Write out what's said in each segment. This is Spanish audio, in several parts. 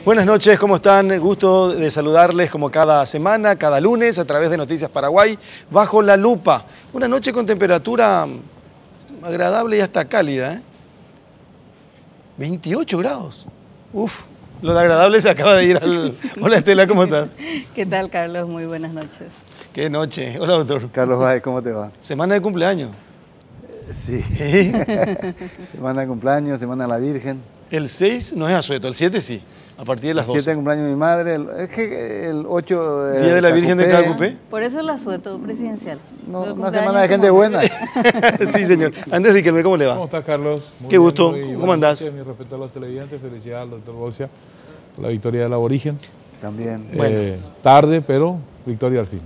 Buenas noches, ¿cómo están? Gusto de saludarles como cada semana, cada lunes, a través de Noticias Paraguay, bajo la lupa. Una noche con temperatura agradable y hasta cálida, ¿eh? 28 grados. Uf, lo de agradable se acaba de ir al... Hola Estela, ¿cómo estás? ¿Qué tal, Carlos? Muy buenas noches. Qué noche. Hola, doctor. Carlos Báez, ¿cómo te va? Semana de cumpleaños. Sí. ¿Sí? Semana de cumpleaños, semana de la Virgen. El 6 no es asueto, el 7 sí, a partir de las 12. El 7 de cumpleaños de mi madre, es que el 8... Día de la Virgen de Cacupé. Por eso el asueto presidencial. No, una semana de gente buena. Sí, señor. Andrés Riquelme, ¿cómo le va? ¿Cómo estás, Carlos? Muy Qué bien, gusto. ¿Cómo andás? Mi respeto a los televidentes, felicidades al doctor Bocia por la victoria del aborigen. También. Bueno. Tarde, pero victoria al fin.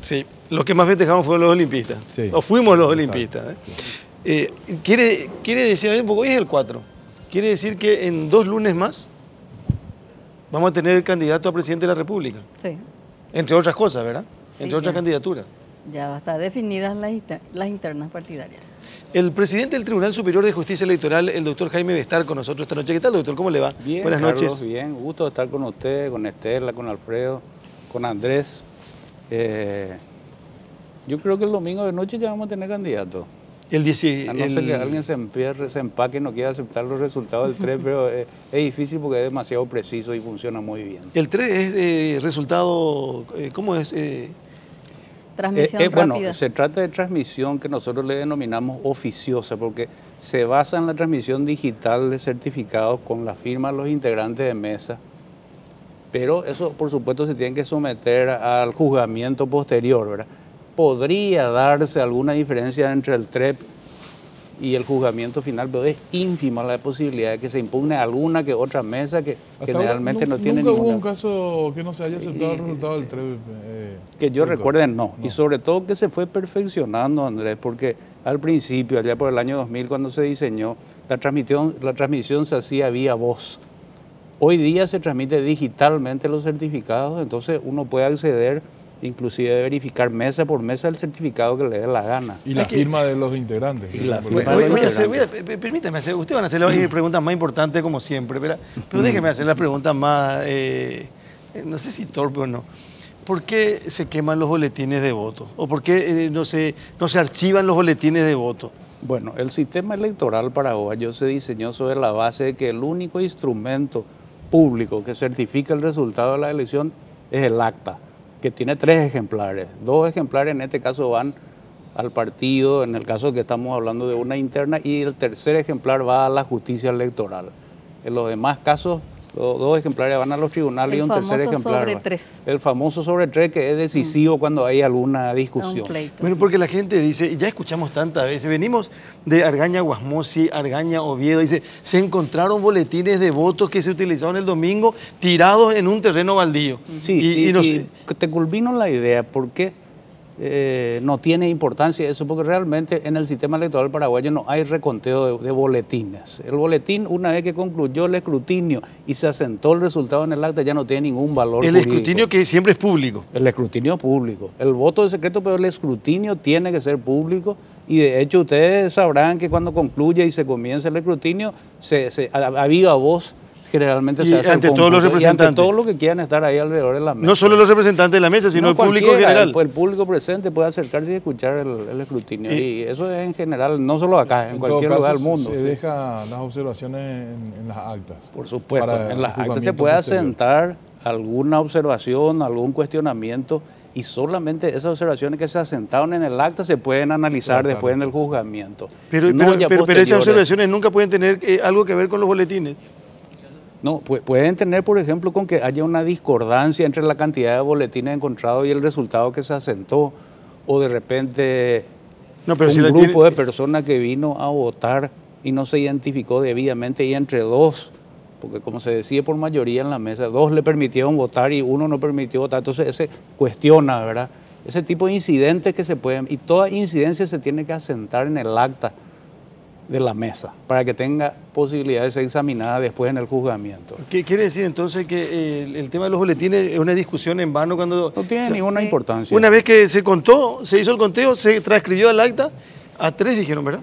Sí, los que más festejamos fueron los olimpistas. Sí. O fuimos los olimpistas. ¿Quiere decir algo? Porque hoy es el 4. Quiere decir que en 2 lunes más vamos a tener candidato a presidente de la República. Sí. Entre otras cosas, ¿verdad? Sí, Entre otras candidaturas. Ya va a estar definidas las internas partidarias. El presidente del Tribunal Superior de Justicia Electoral, el doctor Jaime Bestar, con nosotros esta noche. ¿Qué tal, doctor? ¿Cómo le va? Bien, Buenas Carlos, noches. Bien, gusto de estar con usted, con Estela, con Alfredo, con Andrés. Yo creo que el domingo de noche ya vamos a tener candidato. A no ser que alguien se empaque y no quiera aceptar los resultados del 3, pero es difícil porque es demasiado preciso y funciona muy bien. El 3 es resultado, ¿cómo es? Transmisión rápida. Bueno, se trata de transmisión que nosotros le denominamos oficiosa, porque se basa en la transmisión digital de certificados con la firma de los integrantes de mesa, pero eso por supuesto se tiene que someter al juzgamiento posterior, ¿verdad? Podría darse alguna diferencia entre el TREP y el juzgamiento final, pero es ínfima la posibilidad de que se impugne alguna que otra mesa que generalmente no tiene ninguna. ¿Nunca hubo un caso que no se haya aceptado el resultado del TREP? Que yo recuerde, no. Y sobre todo que se fue perfeccionando, Andrés, porque al principio, allá por el año 2000, cuando se diseñó, la transmisión se hacía vía voz. Hoy día se transmite digitalmente los certificados, entonces uno puede acceder, inclusive verificar mesa por mesa el certificado que le dé la gana. Y la firma de los integrantes. Y la firma de los integrantes. Permítame hacer, ustedes van a hacer las preguntas más importantes como siempre, pero déjenme hacer las preguntas más, no sé si torpe o no. ¿Por qué se queman los boletines de voto? ¿O por qué no se archivan los boletines de voto? Bueno, el sistema electoral paraguayo se diseñó sobre la base de que el único instrumento público que certifica el resultado de la elección es el acta, que tiene 3 ejemplares. 2 ejemplares en este caso van al partido, en el caso que estamos hablando de una interna, y el tercer ejemplar va a la justicia electoral. En los demás casos, los 2 ejemplares van a los tribunales y un tercer ejemplar. Sobre 3. El famoso sobre 3, que es decisivo cuando hay alguna discusión. Bueno, porque la gente dice, y ya escuchamos tantas veces, venimos de Argaña Guasmosi, Argaña Oviedo, dice, se encontraron boletines de votos que se utilizaron el domingo tirados en un terreno baldío. Sí, y te culmino la idea, porque no tiene importancia eso, porque realmente en el sistema electoral paraguayo no hay reconteo de boletines. El boletín, una vez que concluyó el escrutinio y se asentó el resultado en el acta, ya no tiene ningún valor jurídico. El escrutinio que siempre es público. El escrutinio público. El voto es secreto, pero el escrutinio tiene que ser público. Y de hecho ustedes sabrán que cuando concluye y se comienza el escrutinio, a viva voz generalmente se hace ante todos los representantes. Ante todos los que quieran estar ahí alrededor de la mesa. No solo los representantes de la mesa, sino el público en general. El público presente puede acercarse y escuchar el escrutinio. Y eso es en general, no solo acá, en cualquier lugar del mundo. Se deja las observaciones en las actas. Por supuesto, en las actas se puede asentar alguna observación, algún cuestionamiento, y solamente esas observaciones que se asentaron en el acta se pueden analizar después en el juzgamiento. Pero esas observaciones nunca pueden tener algo que ver con los boletines. No, pueden tener, por ejemplo, con que haya una discordancia entre la cantidad de boletines encontrados y el resultado que se asentó, o de repente un grupo de personas que vino a votar y no se identificó debidamente, y entre 2, porque como se decide por mayoría en la mesa, 2 le permitieron votar y 1 no permitió votar, entonces ese cuestiona, ¿verdad? Ese tipo de incidentes que se pueden, y toda incidencia se tiene que asentar en el acta de la mesa, para que tenga posibilidad de ser examinada después en el juzgamiento. ¿Qué quiere decir entonces que el tema de los boletines es una discusión en vano cuando... No tiene ninguna importancia. Una vez que se contó, se hizo el conteo, se transcribió el acta, a 3 dijeron, ¿verdad?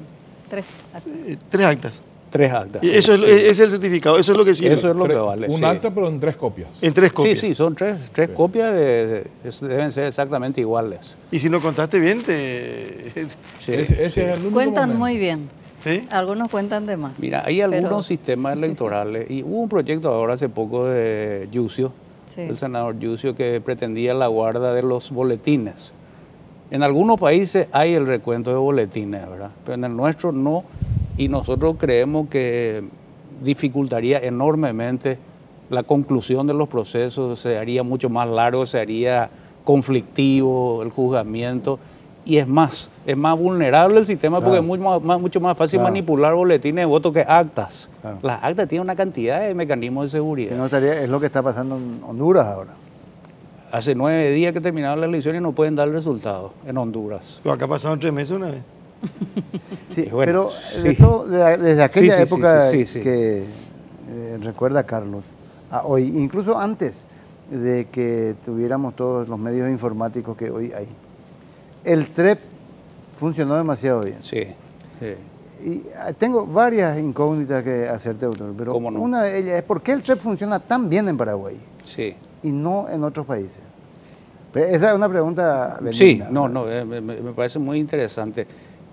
3 actas. 3 actas. 3 actas. Y eso ese es el certificado, eso es lo que sirve. Eso es lo que vale. Un sí. acta, pero en 3 copias. En 3 copias. Sí, son tres copias, deben ser exactamente iguales. Y si no contaste bien, te... Sí, Ese sí. es el único Cuentan momento. muy bien. ¿Sí? Algunos cuentan de más. Mira, hay algunos Pero- sistemas electorales y hubo un proyecto ahora hace poco de Yucio, Sí. el senador Yucio, que pretendía la guarda de los boletines. En algunos países hay el recuento de boletines, ¿verdad? Pero en el nuestro no, y nosotros creemos que dificultaría enormemente la conclusión de los procesos, se haría mucho más largo, se haría conflictivo el juzgamiento, y es más vulnerable el sistema porque es mucho más fácil Claro. manipular boletines de voto que actas. Claro. Las actas tienen una cantidad de mecanismos de Que seguridad. no estaría, es lo que está pasando en Honduras ahora. Hace 9 días que terminaron las elecciones y no pueden dar el resultado en Honduras. Acá pasaron 3 meses una vez. Sí, Bueno, pero sí. desde aquella Sí, sí, época sí, sí, sí. que recuerda Carlos, a hoy, incluso antes de que tuviéramos todos los medios informáticos que hoy hay, el TREP funcionó demasiado bien. Sí, sí. Y tengo varias incógnitas que hacerte, doctor, pero ¿Cómo no? una de ellas es por qué el TREP funciona tan bien en Paraguay Sí. y no en otros países. Pero esa es una pregunta Sí, benigna, no, ¿verdad? me parece muy interesante.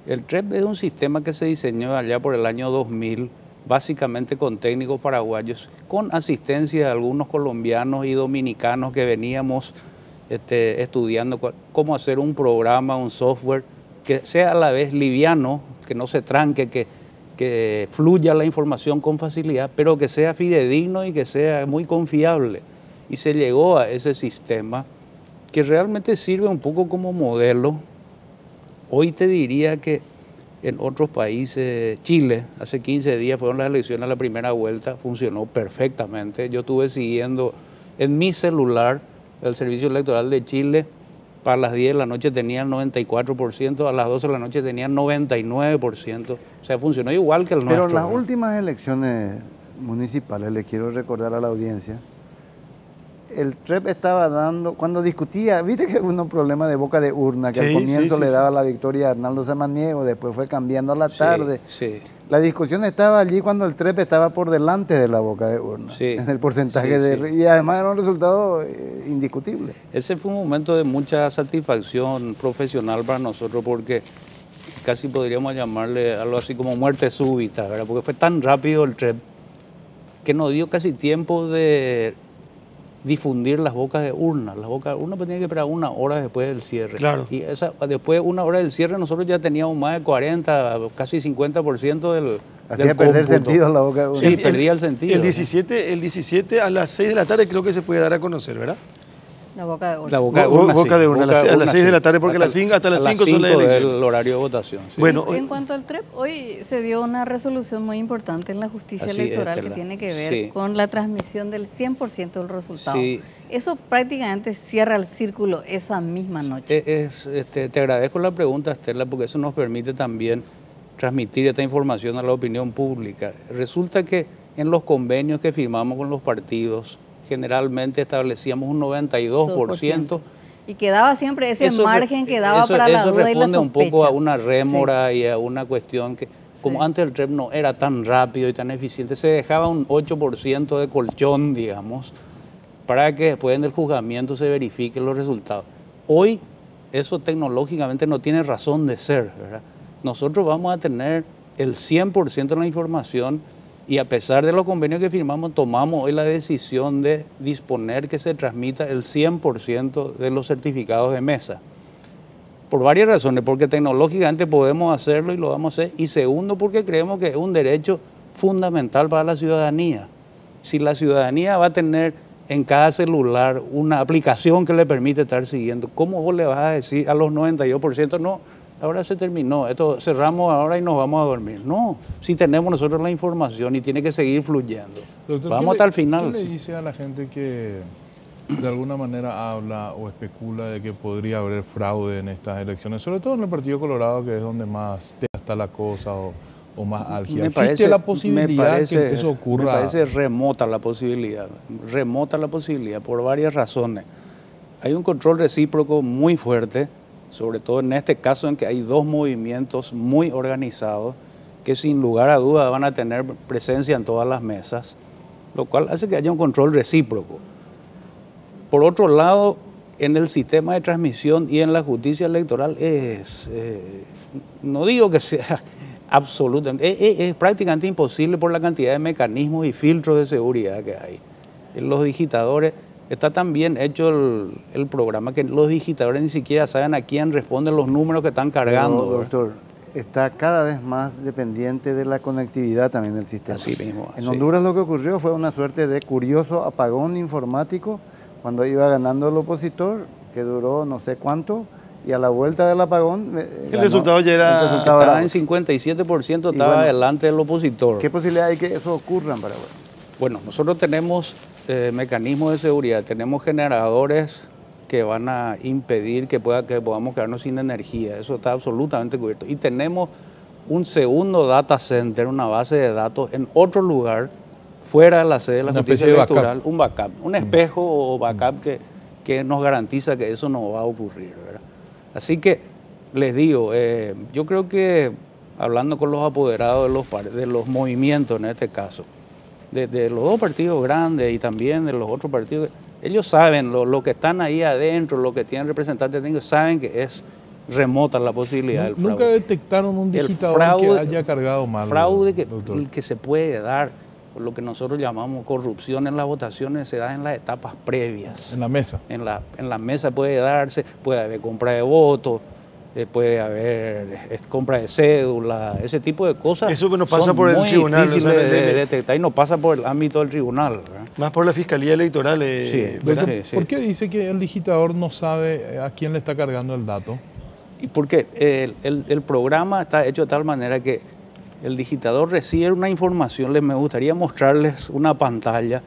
El TREP es un sistema que se diseñó allá por el año 2000, básicamente con técnicos paraguayos, con asistencia de algunos colombianos y dominicanos que veníamos estudiando cómo hacer un programa, un software que sea a la vez liviano, que no se tranque, que fluya la información con facilidad, pero que sea fidedigno y que sea muy confiable. Y se llegó a ese sistema que realmente sirve un poco como modelo. Hoy te diría que en otros países, Chile, hace 15 días fueron las elecciones a la primera vuelta, funcionó perfectamente. Yo estuve siguiendo en mi celular el Servicio Electoral de Chile, para las 10 de la noche tenía el 94%, a las 12 de la noche tenía el 99%. O sea, funcionó igual que el Pero nuestro. las últimas elecciones municipales, le quiero recordar a la audiencia, el TREP estaba dando, cuando discutía, viste que hubo un problema de boca de urna, que Sí, al comienzo sí, le sí, daba la victoria a Arnaldo Samaniego, después fue cambiando a la tarde. Sí, La discusión estaba allí cuando el TREP estaba por delante de la boca de urna, Sí. en el porcentaje Sí, de... sí. Y además era un resultado indiscutible. Ese fue un momento de mucha satisfacción profesional para nosotros porque casi podríamos llamarle algo así como muerte súbita, ¿verdad? Porque fue tan rápido el TREP que nos dio casi tiempo de difundir las bocas de urna. Las bocas de urna pues, tenía que esperar 1 hora después del cierre. Claro. Y después de 1 hora del cierre nosotros ya teníamos más de 40, casi 50% del Hacía perder cómputo. sentido la boca de urna. Sí, perdía el sentido. El 17 a las 6 de la tarde creo que se puede dar a conocer, ¿verdad? La boca de urna. La boca de Bo- urna, boca sí. de urna, a las 6 de la tarde, porque hasta las 5 son las es elecciones. el horario de votación. Sí. Bueno, En cuanto al TREP, hoy se dio una resolución muy importante en la justicia Así es, electoral que Estela. tiene que ver Sí. con la transmisión del 100% del resultado. Sí. Eso prácticamente cierra el círculo esa misma noche. Te agradezco la pregunta, Estela, porque eso nos permite también transmitir esta información a la opinión pública. Resulta que en los convenios que firmamos con los partidos, generalmente establecíamos un 92%. Y quedaba siempre ese Eso margen que daba para la eso duda y la responde un sospecha. poco a una rémora y a una cuestión que, como Sí. antes el TREP no era tan rápido y tan eficiente, se dejaba un 8% de colchón, digamos, para que después en el juzgamiento se verifiquen los resultados. Hoy eso tecnológicamente no tiene razón de ser, ¿verdad? Nosotros vamos a tener el 100% de la información y a pesar de los convenios que firmamos, tomamos hoy la decisión de disponer que se transmita el 100% de los certificados de mesa. Por varias razones, porque tecnológicamente podemos hacerlo y lo vamos a hacer, y segundo, porque creemos que es un derecho fundamental para la ciudadanía. Si la ciudadanía va a tener en cada celular una aplicación que le permite estar siguiendo, ¿cómo vos le vas a decir a los 92%, no, ahora se terminó, esto cerramos ahora y nos vamos a dormir? No, si tenemos nosotros la información y tiene que seguir fluyendo. Doctor, Vamos hasta el final. ¿Qué le dice a la gente que de alguna manera habla o especula de que podría haber fraude en estas elecciones? Sobre todo en el Partido Colorado, que es donde más está la cosa o más álgida. ¿Existe la posibilidad que eso ocurra? Me parece remota la posibilidad por varias razones. Hay un control recíproco muy fuerte, sobre todo en este caso en que hay dos movimientos muy organizados que sin lugar a dudas van a tener presencia en todas las mesas, lo cual hace que haya un control recíproco. Por otro lado, en el sistema de transmisión y en la justicia electoral no digo que sea absolutamente, es prácticamente imposible por la cantidad de mecanismos y filtros de seguridad que hay. En los digitadores está tan bien hecho el programa que los digitadores ni siquiera saben a quién responden los números que están cargando. Pero, doctor, está cada vez más dependiente de la conectividad también del sistema. Así mismo. En Honduras lo que ocurrió fue una suerte de curioso apagón informático cuando iba ganando el opositor, que duró no sé cuánto, y a la vuelta del apagón... el resultado ya era... Estaba en 57%, estaba bueno, delante del opositor. ¿Qué posibilidad hay que eso ocurra en Paraguay? Bueno, nosotros tenemos mecanismos de seguridad, tenemos generadores que van a impedir que podamos quedarnos sin energía, eso está absolutamente cubierto. Y tenemos un segundo data center, una base de datos en otro lugar, fuera de la sede de la justicia electoral, un backup, un espejo o backup que nos garantiza que eso no va a ocurrir, ¿verdad? Así que les digo, yo creo que hablando con los apoderados de los movimientos en este caso, de los dos partidos grandes y también de los otros partidos, ellos saben, lo que están ahí adentro, lo que tienen representantes técnicos, saben que es remota la posibilidad del fraude. ¿Nunca detectaron un digitador que haya cargado mal? Fraude que se puede dar, lo que nosotros llamamos corrupción en las votaciones, se da en las etapas previas. En la mesa. En la mesa puede darse, puede haber compra de votos, puede haber compra de cédula, ese tipo de cosas. Eso no pasa por el tribunal. O sea, de detectar y no pasa por el ámbito del tribunal, ¿verdad? Más por la Fiscalía Electoral. Sí. ¿Por qué dice que el digitador no sabe a quién le está cargando el dato? Y porque el programa está hecho de tal manera que el digitador recibe una información. Me gustaría mostrarles una pantalla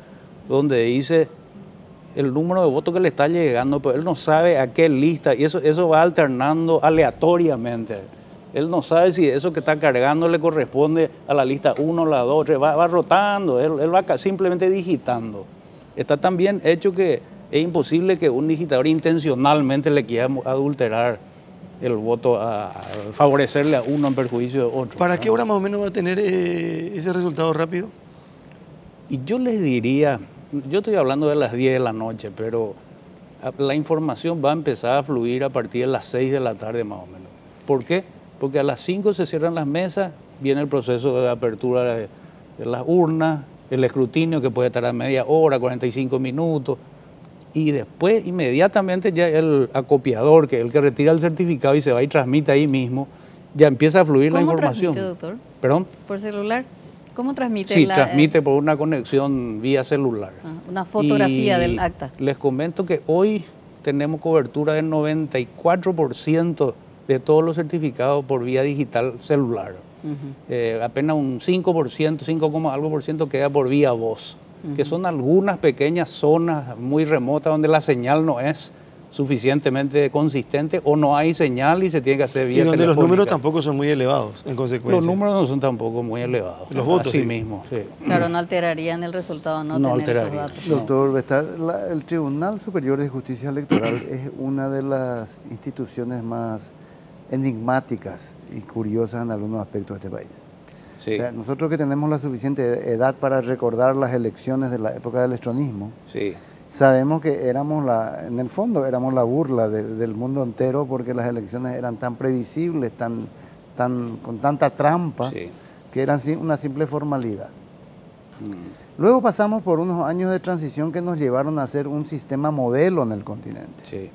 donde dice el número de votos que le está llegando, pero él no sabe a qué lista, y eso va alternando aleatoriamente. Él no sabe si eso que está cargando le corresponde a la lista 1, la 2, va rotando, él va simplemente digitando. Está tan bien hecho que es imposible que un digitador intencionalmente le quiera adulterar el voto a favorecerle a uno en perjuicio de otro. ¿Para qué hora más o menos va a tener ese resultado rápido? Y yo les diría, yo estoy hablando de las 10 de la noche, pero la información va a empezar a fluir a partir de las 6 de la tarde más o menos. ¿Por qué? Porque a las 5 se cierran las mesas, viene el proceso de apertura de las urnas, el escrutinio que puede tardar media hora, 45 minutos, y después inmediatamente ya el acopiador, que es el que retira el certificado y se va y transmite ahí mismo, ya empieza a fluir la información. ¿Cómo transmite, doctor? ¿Perdón? ¿Por celular? ¿Cómo transmite? Sí, transmite por una conexión vía celular. Una fotografía del acta. Les comento que hoy tenemos cobertura del 94% de todos los certificados por vía digital celular. Apenas un 5%, 5,algo% queda por vía voz, que son algunas pequeñas zonas muy remotas donde la señal no es suficientemente consistente o no hay señal y se tiene que hacer vía telefónica. Y donde los números tampoco son muy elevados, en consecuencia. Los números no son tampoco muy elevados. Los votos. Así mismo, sí. Claro, no alterarían el resultado, no tener esos datos. Doctor Bestar, el Tribunal Superior de Justicia Electoral es una de las instituciones más enigmáticas y curiosas en algunos aspectos de este país. Sí. O sea, nosotros que tenemos la suficiente edad para recordar las elecciones de la época del estronismo, sí, sabemos que en el fondo éramos la burla del mundo entero porque las elecciones eran tan previsibles, con tanta trampa, sí, que eran una simple formalidad. Luego pasamos por unos años de transición que nos llevaron a hacer un sistema modelo en el continente. sí.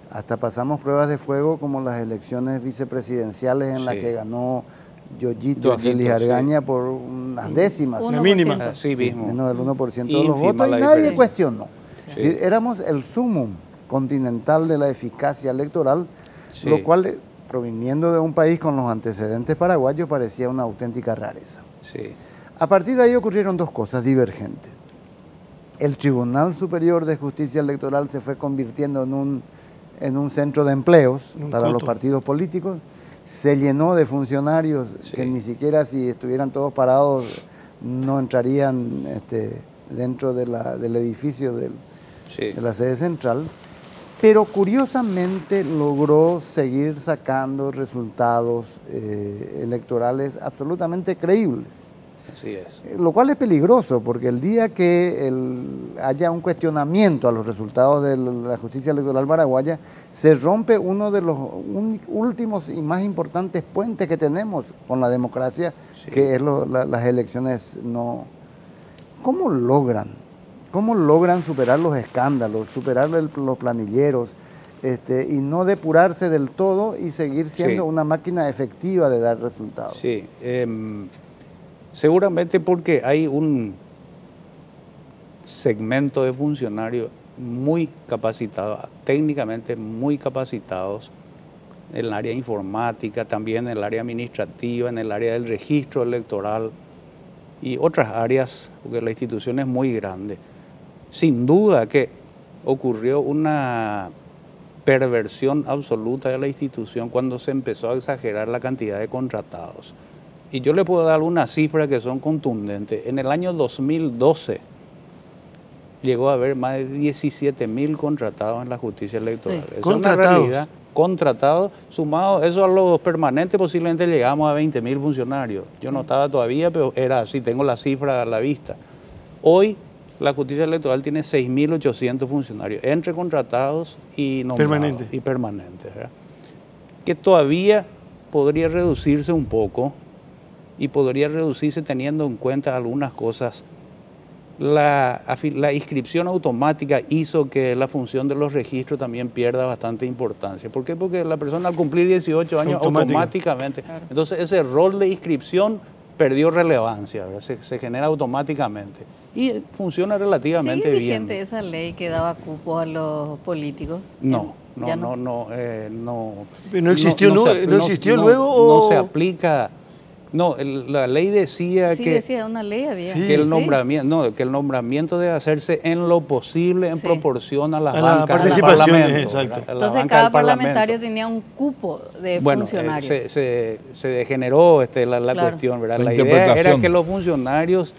Hasta pasamos pruebas de fuego como las elecciones vicepresidenciales en las que ganó Yoyito Félix Argaña por unas décimas. Una mínima. Así mismo. Menos del 1% de los votos y nadie cuestionó. Es decir, éramos el sumum continental de la eficacia electoral, lo cual, proviniendo de un país con los antecedentes paraguayos, parecía una auténtica rareza. Sí. A partir de ahí ocurrieron dos cosas divergentes. El Tribunal Superior de Justicia Electoral se fue convirtiendo en un centro de empleos para los partidos políticos, se llenó de funcionarios que ni siquiera si estuvieran todos parados no entrarían dentro del edificio de la sede central, pero curiosamente logró seguir sacando resultados electorales absolutamente creíbles. Así es. Lo cual es peligroso, porque el día que haya un cuestionamiento a los resultados de la justicia electoral paraguaya, se rompe uno de los últimos y más importantes puentes que tenemos con la democracia, sí, que es las elecciones no... ¿Cómo logran superar los escándalos, superar los planilleros, y no depurarse del todo y seguir siendo, sí, una máquina efectiva de dar resultados? Sí, seguramente porque hay un segmento de funcionarios muy capacitados, técnicamente muy capacitados, en el área informática, también en el área administrativa, en el área del registro electoral y otras áreas, porque la institución es muy grande. Sin duda que ocurrió una perversión absoluta de la institución cuando se empezó a exagerar la cantidad de contratados. Y yo le puedo dar unas cifras que son contundentes. En el año 2012 llegó a haber más de 17.000 contratados en la justicia electoral. Sí. Esa es una realidad. Contratados, sumado eso a los permanentes, posiblemente llegamos a 20.000 funcionarios. Yo no estaba todavía, pero era así, tengo la cifra a la vista. Hoy la justicia electoral tiene 6.800 funcionarios, entre contratados y nombrados y permanentes, ¿verdad? Que todavía podría reducirse un poco, y podría reducirse teniendo en cuenta algunas cosas. La inscripción automática hizo que la función de los registros también pierda bastante importancia. ¿Por qué? Porque la persona al cumplir 18 años automáticamente, claro, entonces ese rol de inscripción perdió relevancia, se genera automáticamente y funciona relativamente bien. ¿Sigue vigente esa ley que daba cupo a los políticos? No existió luego. No se aplica. No, la ley decía sí, que... decía, una ley había. Sí, que el nombramiento debe hacerse en lo posible en proporción a las bancas del Parlamento. Exacto. Entonces cada parlamentario tenía un cupo de funcionarios. Se degeneró la cuestión, ¿verdad? La idea era que los funcionarios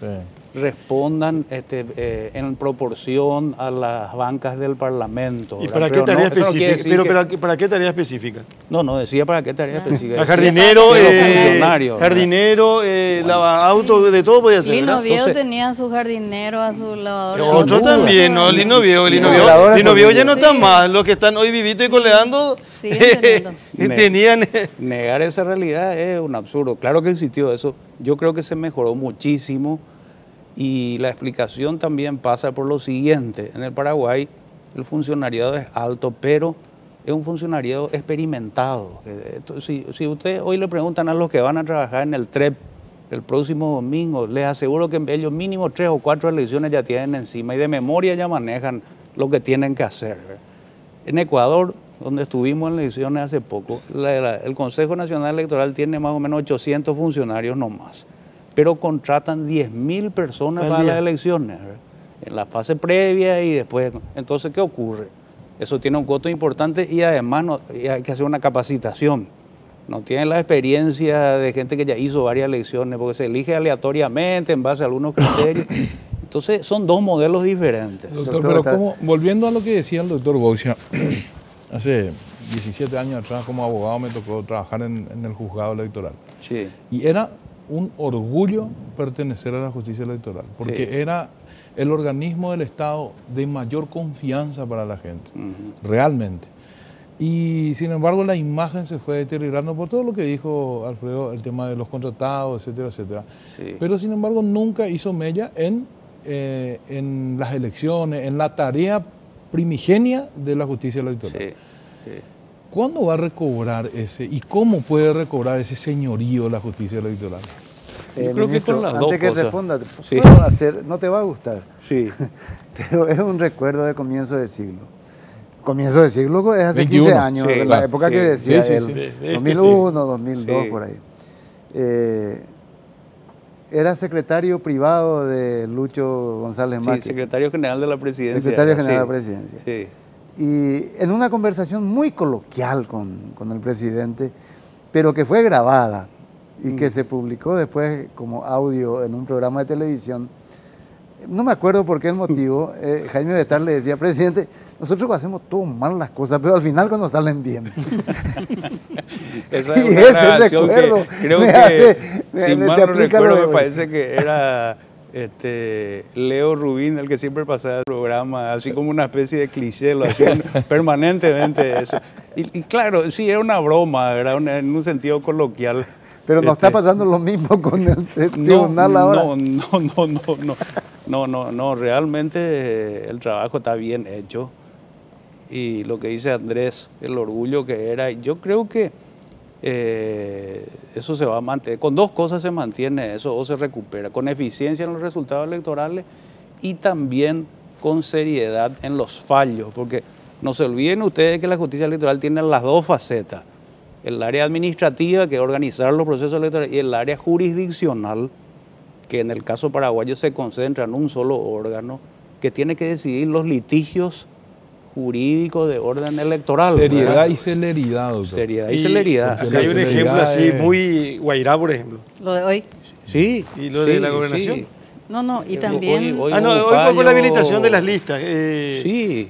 respondan en proporción a las bancas del Parlamento. ¿Y para qué tarea específica? ¿Para qué tarea específica? No decía para qué tarea específica. Jardinero, lavauto, de todo podía ser. Lino Viejo tenía a su jardinero, a su lavador. Otro también, ¿no? Lino Viejo ya no está más. Los que están hoy vivitos y coleando tenían... Negar esa realidad es un absurdo. Claro que existió eso. Yo creo que se mejoró muchísimo. Y la explicación también pasa por lo siguiente. En el Paraguay el funcionariado es alto, pero es un funcionariado experimentado. Si ustedes hoy le preguntan a los que van a trabajar en el TREP el próximo domingo, les aseguro que ellos mínimo 3 o 4 elecciones ya tienen encima y de memoria ya manejan lo que tienen que hacer. En Ecuador, donde estuvimos en elecciones hace poco, el Consejo Nacional Electoral tiene más o menos 800 funcionarios nomás, pero contratan 10.000 personas para las elecciones, ¿verdad? En la fase previa y después. Entonces, ¿qué ocurre? Eso tiene un costo importante y además hay que hacer una capacitación. No tienen la experiencia de gente que ya hizo varias elecciones, porque se elige aleatoriamente en base a algunos criterios. Entonces, son dos modelos diferentes. Doctor, pero volviendo a lo que decía el doctor Boixia, hace 17 años atrás como abogado me tocó trabajar en el juzgado electoral. Sí. Y era un orgullo pertenecer a la justicia electoral, porque era el organismo del Estado de mayor confianza para la gente, realmente. Y sin embargo la imagen se fue deteriorando por todo lo que dijo Alfredo, el tema de los contratados, etcétera, etcétera. Sí. Pero sin embargo nunca hizo mella en las elecciones, en la tarea primigenia de la justicia electoral. Sí. Sí. ¿Cuándo va a recobrar y cómo puede recobrar ese señorío la justicia electoral? Yo creo que con las dos antes que cosas. Responda, puedo hacer, no te va a gustar, sí, pero es un recuerdo de comienzo de siglo. Comienzo de siglo es hace 21, 15 años, sí, la época que decía él, 2001, 2002, sí, por ahí. Era secretario privado de Lucho González Macri. Sí, secretario general de la presidencia. Secretario general de la presidencia. Sí. Y en una conversación muy coloquial con el presidente, pero que fue grabada y que se publicó después como audio en un programa de televisión, no me acuerdo por qué el motivo, Jaime Bestar le decía, presidente, nosotros hacemos todo mal las cosas, pero al final cuando salen bien. Esa es Y una ese grabación recuerdo que creo me que, hace- si me mal no aplica recuerdo, lo de me hoy. parece que era Leo Rubín el que siempre pasaba el programa, así como una especie de cliché, lo hacían permanentemente eso. Y claro, sí, era una broma, era en un sentido coloquial. Pero nos está pasando lo mismo con el tribunal ahora. No, realmente el trabajo está bien hecho. Y lo que dice Andrés, el orgullo que era, yo creo que eso se va a mantener. Con dos cosas se mantiene eso o se recupera, con eficiencia en los resultados electorales y también con seriedad en los fallos, porque no se olviden ustedes que la justicia electoral tiene las dos facetas, el área administrativa, que es organizar los procesos electorales, y el área jurisdiccional, que en el caso paraguayo se concentra en un solo órgano, que tiene que decidir los litigios jurídicos de orden electoral. Seriedad ¿verdad? y celeridad, doctor. Seriedad y celeridad. Acá hay un Celeridad ejemplo así, es- muy Guairá, por ejemplo. Lo de hoy. Sí. ¿Y lo de sí, la gobernación? sí. No, y Hoy- también... hoy- Ah, no, hubo un hoy con la fallo. habilitación de las listas. Sí,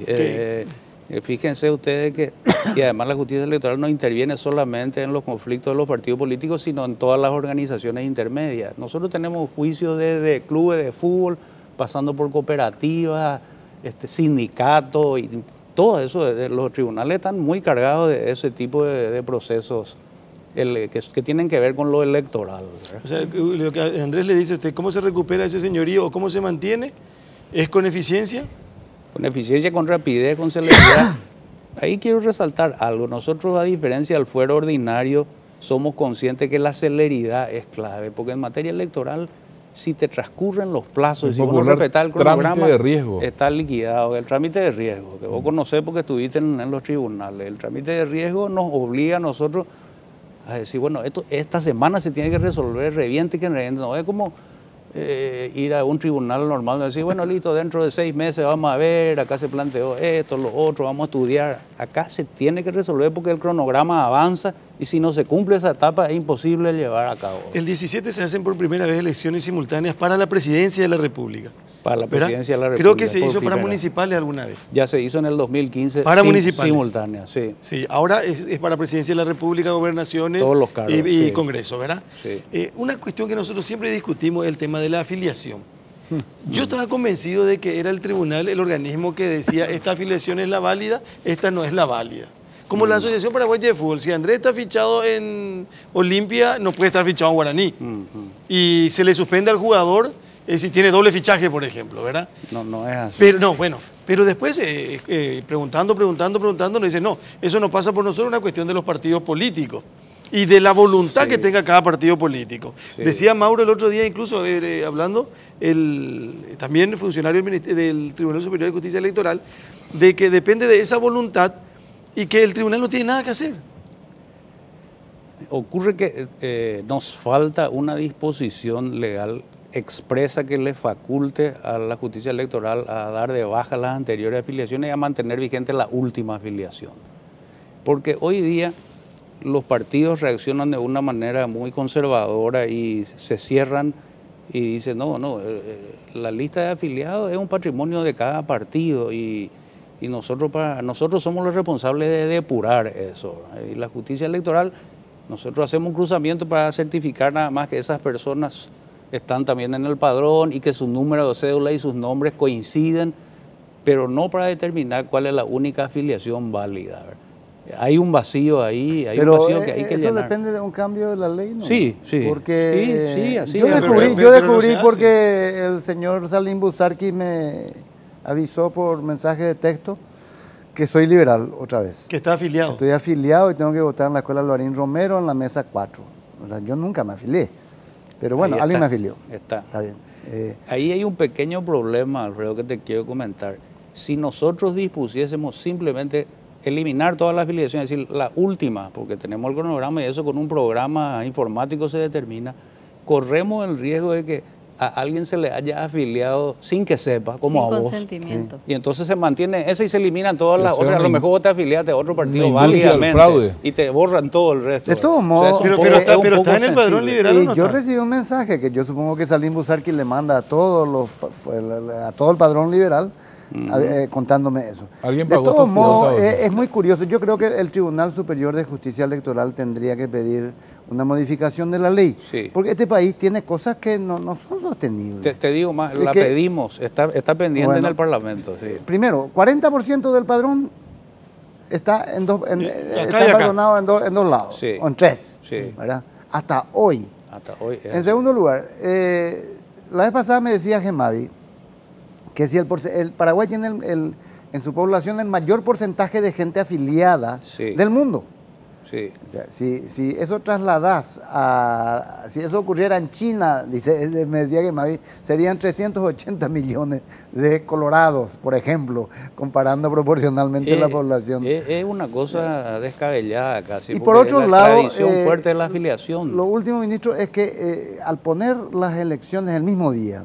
fíjense ustedes que y además la justicia electoral no interviene solamente en los conflictos de los partidos políticos, sino en todas las organizaciones intermedias. Nosotros tenemos juicios desde clubes de fútbol, pasando por cooperativas, sindicatos, y todo eso. Los tribunales están muy cargados de ese tipo de procesos que tienen que ver con lo electoral, ¿verdad? O sea, lo que Andrés le dice a usted, ¿cómo se recupera ese señorío o cómo se mantiene? ¿Es con eficiencia? Con eficiencia, con rapidez, con celeridad. Ahí quiero resaltar algo. Nosotros, a diferencia del fuero ordinario, somos conscientes que la celeridad es clave, porque en materia electoral, si te transcurren los plazos, El si vos no popular respetás el trámite cronograma, de riesgo. está liquidado. El trámite de riesgo, que vos conocés porque estuviste en los tribunales. El trámite de riesgo nos obliga a nosotros a decir, bueno, esta semana se tiene que resolver, reviente que reviente. No es como ir a un tribunal normal y decir, bueno, listo, dentro de 6 meses vamos a ver, acá se planteó esto, lo otro, vamos a estudiar. Acá se tiene que resolver porque el cronograma avanza y si no se cumple esa etapa es imposible llevar a cabo. El 17 se hacen por primera vez elecciones simultáneas para la presidencia de la República. Para la ¿verdad? presidencia de la República. Creo que se por hizo para primera. municipales alguna vez. Ya se hizo en el 2015. Para municipales. Simultánea, sí. Sí, ahora es para presidencia de la República, gobernaciones Todos los cargos, y sí. Congreso, ¿verdad? Sí. Una cuestión que nosotros siempre discutimos es el tema de la afiliación. Yo estaba convencido de que era el tribunal el organismo que decía esta afiliación es la válida, esta no es la válida. Como la Asociación Paraguaya de Fútbol, si Andrés está fichado en Olimpia, no puede estar fichado en Guaraní. Y se le suspende al jugador si tiene doble fichaje, por ejemplo, ¿verdad? No es así. Pero no, bueno, pero después preguntando, nos dicen, no, eso no pasa por nosotros, es una cuestión de los partidos políticos y de la voluntad que tenga cada partido político. Sí. Decía Mauro el otro día, incluso hablando, también el funcionario del Tribunal Superior de Justicia Electoral, de que depende de esa voluntad y que el tribunal no tiene nada que hacer. Ocurre que nos falta una disposición legal expresa que le faculte a la justicia electoral a dar de baja las anteriores afiliaciones y a mantener vigente la última afiliación. Porque hoy día los partidos reaccionan de una manera muy conservadora y se cierran y dicen, la lista de afiliados es un patrimonio de cada partido y nosotros somos los responsables de depurar eso. Y la justicia electoral, nosotros hacemos un cruzamiento para certificar nada más que esas personas están también en el padrón y que su número de cédula y sus nombres coinciden, pero no para determinar cuál es la única afiliación válida. Hay un vacío ahí, hay un vacío que hay que llenar. ¿Eso depende de un cambio de la ley? ¿No? Sí. Porque Sí, así yo es. descubrí, Pero no se hace. porque el señor Salim Busarqui me avisó por mensaje de texto que soy liberal otra vez. Que está afiliado. Estoy afiliado y tengo que votar en la Escuela Loarín Romero en la mesa 4. O sea, yo nunca me afilié. Pero bueno, Ahí alguien está, me afilió. Está bien. Ahí hay un pequeño problema, Alfredo, que te quiero comentar. Si nosotros dispusiésemos simplemente eliminar todas las afiliaciones, es decir, la última, porque tenemos el cronograma y eso con un programa informático se determina, corremos el riesgo de que a alguien se le haya afiliado sin que sepa, como Sin a vos. consentimiento. Y entonces se mantiene ese y se eliminan todas las Esa es otras. A lo una mejor vos te afiliaste a otro partido una industria del válidamente fraude. y te borran todo el resto. De todos O sea, modos, es un Pero, poco- pero es está, un pero poco está en el padrón sensible. liberal, ¿o y no yo está? recibí un mensaje que yo supongo que Salim Busarqui le manda a todo el padrón liberal contándome eso. Alguien De pagó todos tus modos, cuotas, ¿o qué? es muy curioso. Yo creo que el Tribunal Superior de Justicia Electoral tendría que pedir una modificación de la ley. Sí. Porque este país tiene cosas que no son sostenibles. Te digo más, Es la que- pedimos, está pendiente Bueno, en el Parlamento. Sí. Primero, 40% del padrón está acá y está acá. empadronado en dos lados, Sí. o en tres, Sí. ¿verdad? Hasta hoy. Hasta hoy. es En así. segundo lugar, la vez pasada me decía Gemavi que si el Paraguay tiene en su población el mayor porcentaje de gente afiliada Sí. del mundo. Sí. O sea, si eso trasladas si eso ocurriera en China, me decía Gemavi, serían 380 millones de colorados, por ejemplo, comparando proporcionalmente la población. Es una cosa descabellada casi. Y por porque otro es lado, la tradición fuerte de la afiliación. Lo último, ministro, es que al poner las elecciones el mismo día,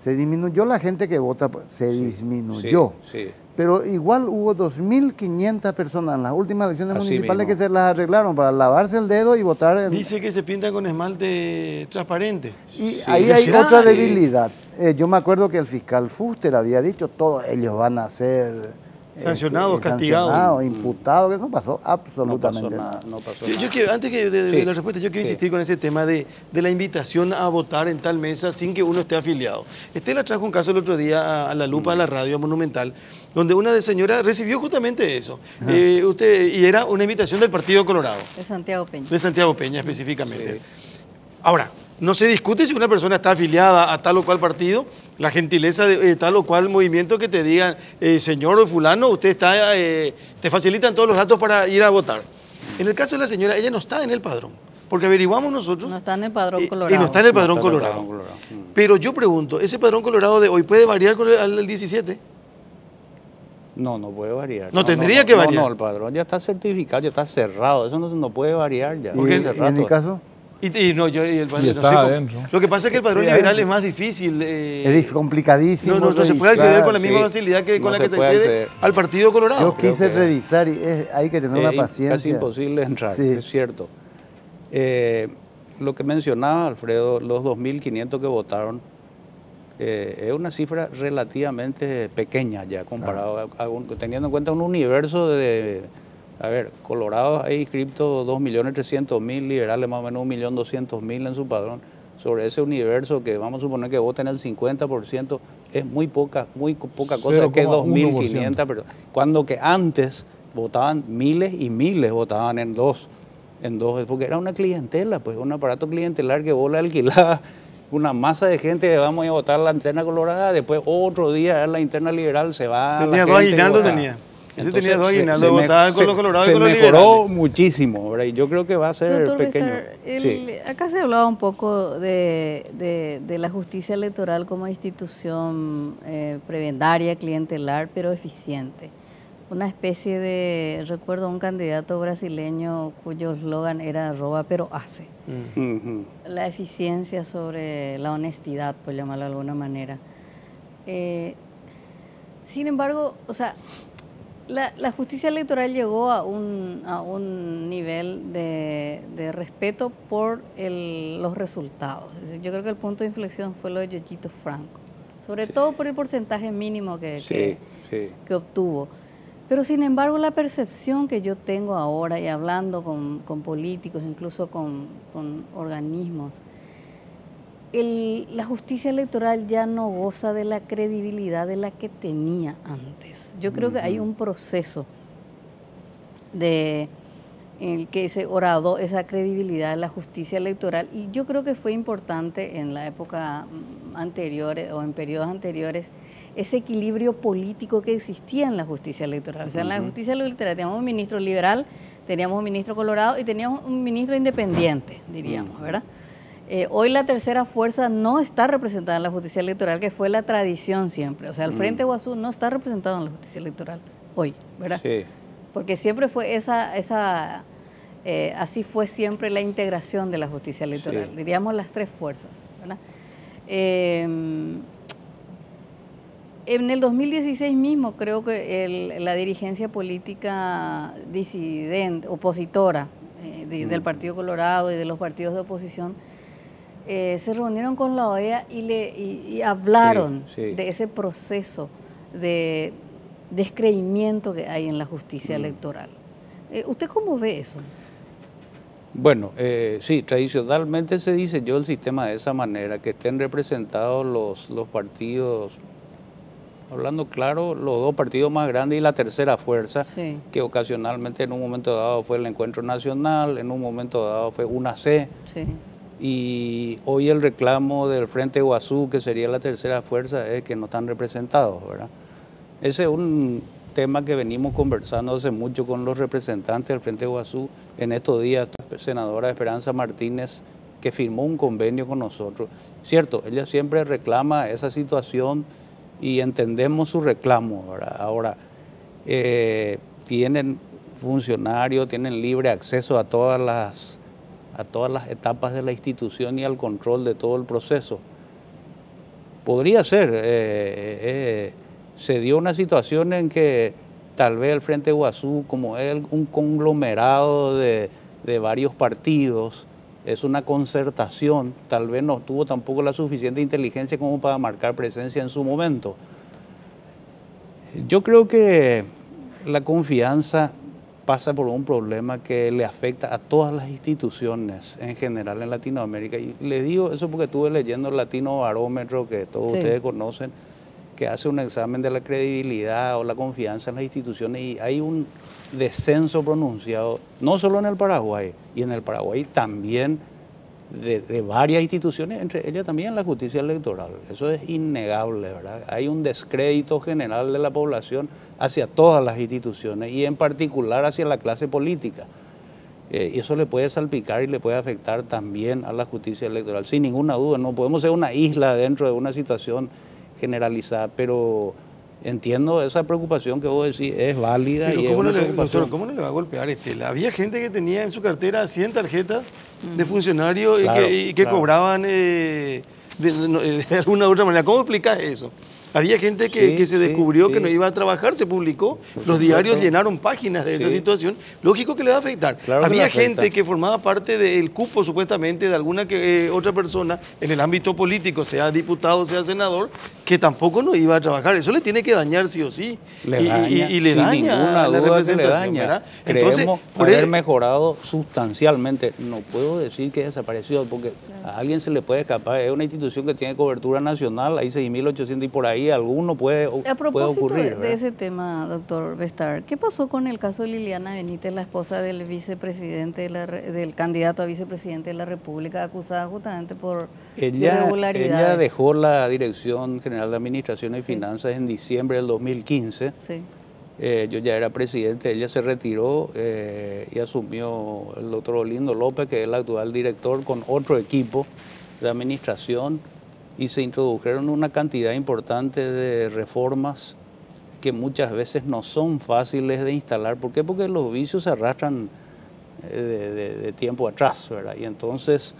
se disminuyó la gente que vota, se disminuyó. Sí. Pero igual hubo 2.500 personas en las últimas elecciones Así municipales mismo. que se las arreglaron para lavarse el dedo y votar. Dice que se pinta con esmalte transparente. Y Sí. ahí hay ¿Será? otra Sí. debilidad. Yo me acuerdo que el fiscal Fuster había dicho, todos ellos van a ser Sancionados, castigados. imputados, que no pasó No absolutamente pasó nada. nada. No pasó Yo nada. quiero, antes de Sí. la respuesta, yo quiero Sí. insistir con ese tema de la invitación a votar en tal mesa sin que uno esté afiliado. Estela trajo un caso el otro día a la lupa de la radio Monumental, donde una señora recibió justamente eso. Y era una invitación del Partido Colorado, De Santiago Peña. de Santiago Peña específicamente. Ahora, no se discute si una persona está afiliada a tal o cual partido, la gentileza de tal o cual movimiento que te digan, señor o fulano, usted está, te facilitan todos los datos para ir a votar. En el caso de la señora, ella no está en el padrón, porque averiguamos nosotros. No está en el padrón y colorado. no está en el padrón No está en el colorado. padrón colorado. Pero yo pregunto, ¿ese padrón colorado de hoy puede variar con el 17? No puede variar. No tendría que variar. No, el padrón ya está certificado, ya está cerrado. Eso no puede variar ya. ¿Y, Porque y en mi caso? Y el padrón, Y no estás sé cómo. adentro. Lo que pasa es que el padrón Sí, liberal adentro. es más difícil. Es complicadísimo. No se puede revisar. acceder con la misma sí. facilidad que con No la que se se puede accede acceder. al Partido Colorado. Yo creo quise que- revisar y hay que tener una Es paciencia. casi imposible entrar, Sí. es cierto. Lo que mencionaba Alfredo, los 2.500 que votaron, es una cifra relativamente pequeña ya comparado teniendo en cuenta un universo de, a ver, Colorado hay inscriptos 2.300.000, liberales más o menos 1.200.000 en su padrón. Sobre ese universo que vamos a suponer que voten el 50%, es muy poca cosa, que 2.500 personas. Cuando que antes votaban miles y miles, votaban en dos, porque era una clientela, pues un aparato clientelar que vos le alquilabas una masa de gente que vamos a votar la interna colorada, después otro día la interna liberal se va. Tenía la dos gente aguinaldos, vota. tenía. Ese Entonces, tenía dos se- aguinaldos, se me- votaba con se- los colorados y se con los mejoró liberales. muchísimo, ¿verdad? Y yo creo que va a ser Doctor pequeño. Bester, Sí. acá se hablaba un poco de la justicia electoral como institución prebendaria, clientelar, pero eficiente. Una especie de, recuerdo un candidato brasileño cuyo eslogan era roba pero hace. Ujú. La eficiencia sobre la honestidad, por llamarlo de alguna manera. Sin embargo, o sea, la justicia electoral llegó a un nivel de respeto por los resultados. Es decir, yo creo que el punto de inflexión fue lo de Yoyito Franco, sobre todo por el porcentaje mínimo Sí. que obtuvo. Pero sin embargo la percepción que yo tengo ahora y hablando con políticos, incluso con organismos, la justicia electoral ya no goza de la credibilidad de la que tenía antes. Yo creo que hay un proceso en el que se horadó esa credibilidad de la justicia electoral y yo creo que fue importante en la época anterior o en periodos anteriores ese equilibrio político que existía en la justicia electoral. O sea, en la justicia electoral teníamos un ministro liberal, teníamos un ministro colorado y teníamos un ministro independiente, diríamos, ¿verdad? Hoy la tercera fuerza no está representada en la justicia electoral, que fue la tradición siempre. O sea, el Frente Guazú no está representado en la justicia electoral hoy, ¿verdad? Sí. Porque siempre fue así fue siempre la integración de la justicia electoral, Sí. diríamos las tres fuerzas, ¿verdad? En el 2016 mismo creo que la dirigencia política disidente, opositora del Partido Colorado y de los partidos de oposición se reunieron con la OEA y hablaron de ese proceso de descreimiento que hay en la justicia electoral. ¿Usted cómo ve eso? Bueno, sí, tradicionalmente se diseñó el sistema de esa manera, que estén representados los partidos, hablando claro, los dos partidos más grandes y la tercera fuerza, que ocasionalmente en un momento dado fue el Encuentro Nacional, en un momento dado fue UNAC, y hoy el reclamo del Frente Guazú, que sería la tercera fuerza, es que no están representados, ¿verdad? Ese es un tema que venimos conversando hace mucho con los representantes del Frente Guazú. En estos días, la senadora Esperanza Martínez, que firmó un convenio con nosotros. Cierto, ella siempre reclama esa situación y entendemos su reclamo, ¿verdad? Ahora, tienen funcionarios, tienen libre acceso a todas las etapas de la institución y al control de todo el proceso. Podría ser, se dio una situación en que tal vez el Frente Guazú, como es un conglomerado de varios partidos, es una concertación, tal vez no tuvo tampoco la suficiente inteligencia como para marcar presencia en su momento. Yo creo que la confianza pasa por un problema que le afecta a todas las instituciones en general en Latinoamérica. Y les digo eso porque estuve leyendo el Latino Barómetro, que todos ustedes conocen, que hace un examen de la credibilidad o la confianza en las instituciones, y hay un descenso pronunciado, no solo en el Paraguay, y en el Paraguay también de varias instituciones, entre ellas también la justicia electoral. Eso es innegable, ¿verdad? Hay un descrédito general de la población hacia todas las instituciones y en particular hacia la clase política. Y eso le puede salpicar y le puede afectar también a la justicia electoral, sin ninguna duda. No podemos ser una isla dentro de una situación generalizada, pero entiendo esa preocupación que vos decís, es válida. Pero y doctor, ¿cómo no le va a golpear Estela? Había gente que tenía en su cartera 100 tarjetas de funcionarios y que cobraban de alguna u otra manera. ¿Cómo explicás eso? Había gente que se descubrió que no iba a trabajar, se publicó, los diarios llenaron páginas de esa situación. Lógico que le va a afectar. Claro, había gente que formaba parte del cupo, supuestamente, de alguna otra persona en el ámbito político, sea diputado, sea senador, que tampoco no iba a trabajar. Eso le tiene que dañar sí o sí. Y le daña la representación, ¿verdad? Creemos haber mejorado sustancialmente. No puedo decir que desapareció, porque a alguien se le puede escapar. Es una institución que tiene cobertura nacional, hay 6.800 y por ahí alguno puede ocurrir. A propósito de ese tema, doctor Bestar, ¿qué pasó con el caso de Liliana Benítez, la esposa del vicepresidente, del candidato a vicepresidente de la República, acusada justamente por irregularidades? Ella dejó la Dirección General de Administración y Finanzas en diciembre del 2015. Yo ya era presidente, ella se retiró y asumió el doctor Olindo López, que es el actual director, con otro equipo de administración, y se introdujeron una cantidad importante de reformas que muchas veces no son fáciles de instalar. ¿Por qué? Porque los vicios se arrastran de tiempo atrás, ¿verdad? Y entonces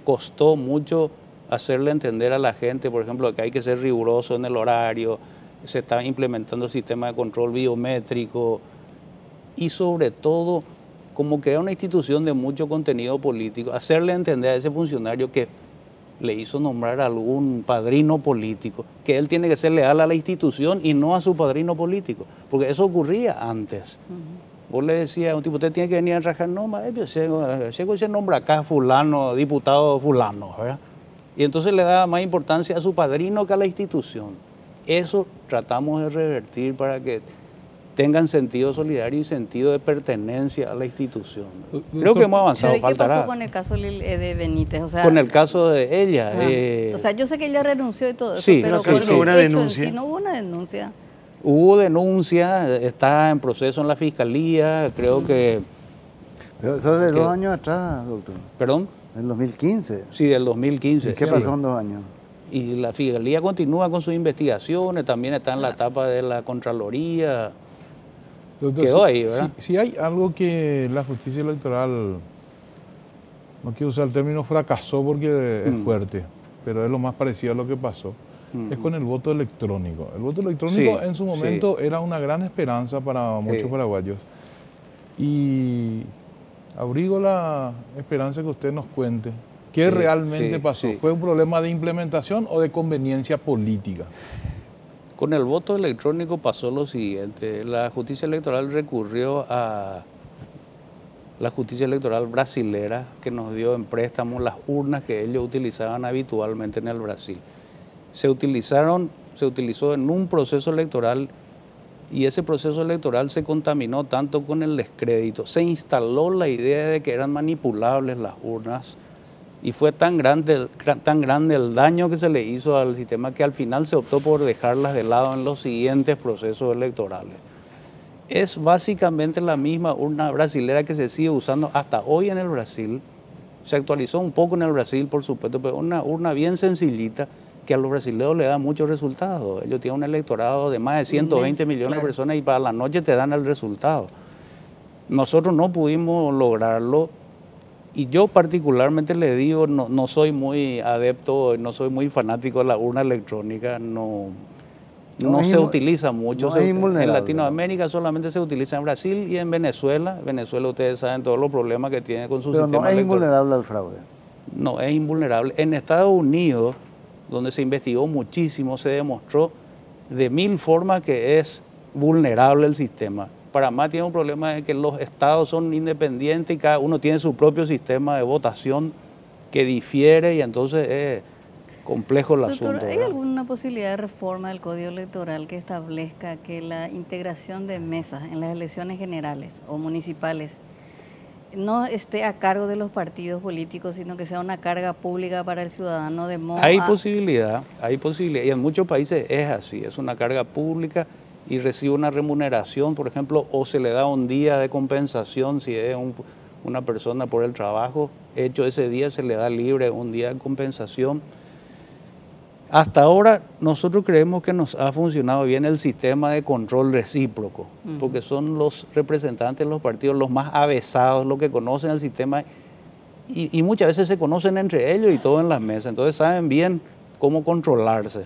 costó mucho hacerle entender a la gente, por ejemplo, que hay que ser riguroso en el horario, se está implementando el sistema de control biométrico y sobre todo, como que era una institución de mucho contenido político, hacerle entender a ese funcionario que le hizo nombrar a algún padrino político, que él tiene que ser leal a la institución y no a su padrino político, porque eso ocurría antes. Vos le decías a un tipo, usted tiene que venir a trabajar, no, se nombra acá fulano, diputado fulano, ¿verdad? Y entonces le da más importancia a su padrino que a la institución. Eso tratamos de revertir para que tengan sentido solidario y sentido de pertenencia a la institución. Creo que hemos avanzado. ¿Qué pasó con el caso de Benítez? O sea, con el caso de ella. O sea, yo sé que ella renunció y todo eso, pero no hubo una denuncia. No hubo una denuncia. Hubo denuncia, está en proceso en la Fiscalía, creo que... Pero eso es de 2 años atrás, doctor. ¿Perdón? Del 2015. Sí, del 2015. ¿Y qué pasó en 2 años? Y la Fiscalía continúa con sus investigaciones, también está en la etapa de la Contraloría. Doctor, quedó ahí, ¿verdad? Si hay algo que la justicia electoral, no quiero usar el término fracasó porque es fuerte, pero es lo más parecido a lo que pasó, es con el voto electrónico. El voto electrónico en su momento era una gran esperanza para muchos paraguayos. Y abrigo la esperanza que usted nos cuente qué realmente pasó. ¿Fue un problema de implementación o de conveniencia política? Con el voto electrónico pasó lo siguiente. La justicia electoral recurrió a la justicia electoral brasilera, que nos dio en préstamo las urnas que ellos utilizaban habitualmente en el Brasil. Se utilizó en un proceso electoral y ese proceso electoral se contaminó tanto con el descrédito. Se instaló la idea de que eran manipulables las urnas y fue tan grande el daño que se le hizo al sistema que al final se optó por dejarlas de lado en los siguientes procesos electorales. Es básicamente la misma urna brasilera que se sigue usando hasta hoy en el Brasil. Se actualizó un poco en el Brasil, por supuesto, pero una urna bien sencillita que a los brasileños le da muchos resultados. Ellos tienen un electorado de más de 120 millones de personas y para la noche te dan el resultado. Nosotros no pudimos lograrlo y yo particularmente le digo, no soy muy adepto, no soy muy fanático de la urna electrónica, no se utiliza mucho. En Latinoamérica solamente se utiliza en Brasil y en Venezuela. Venezuela ustedes saben todos los problemas que tiene con su sistema electoral. Pero no es invulnerable al fraude. No, es invulnerable. En Estados Unidos, donde se investigó muchísimo, se demostró de 1000 formas que es vulnerable el sistema. Panamá tiene un problema de que los estados son independientes y cada uno tiene su propio sistema de votación que difiere y entonces es complejo el asunto. ¿Hay alguna posibilidad de reforma del Código Electoral que establezca que la integración de mesas en las elecciones generales o municipales no esté a cargo de los partidos políticos, sino que sea una carga pública para el ciudadano de modo Hay posibilidad, y en muchos países es así, es una carga pública y recibe una remuneración, por ejemplo, o se le da un día de compensación si es una persona por el trabajo hecho ese día, se le da libre un día de compensación. Hasta ahora nosotros creemos que nos ha funcionado bien el sistema de control recíproco, porque son los representantes de los partidos los más avesados, los que conocen el sistema y muchas veces se conocen entre ellos y todo en las mesas, entonces saben bien cómo controlarse.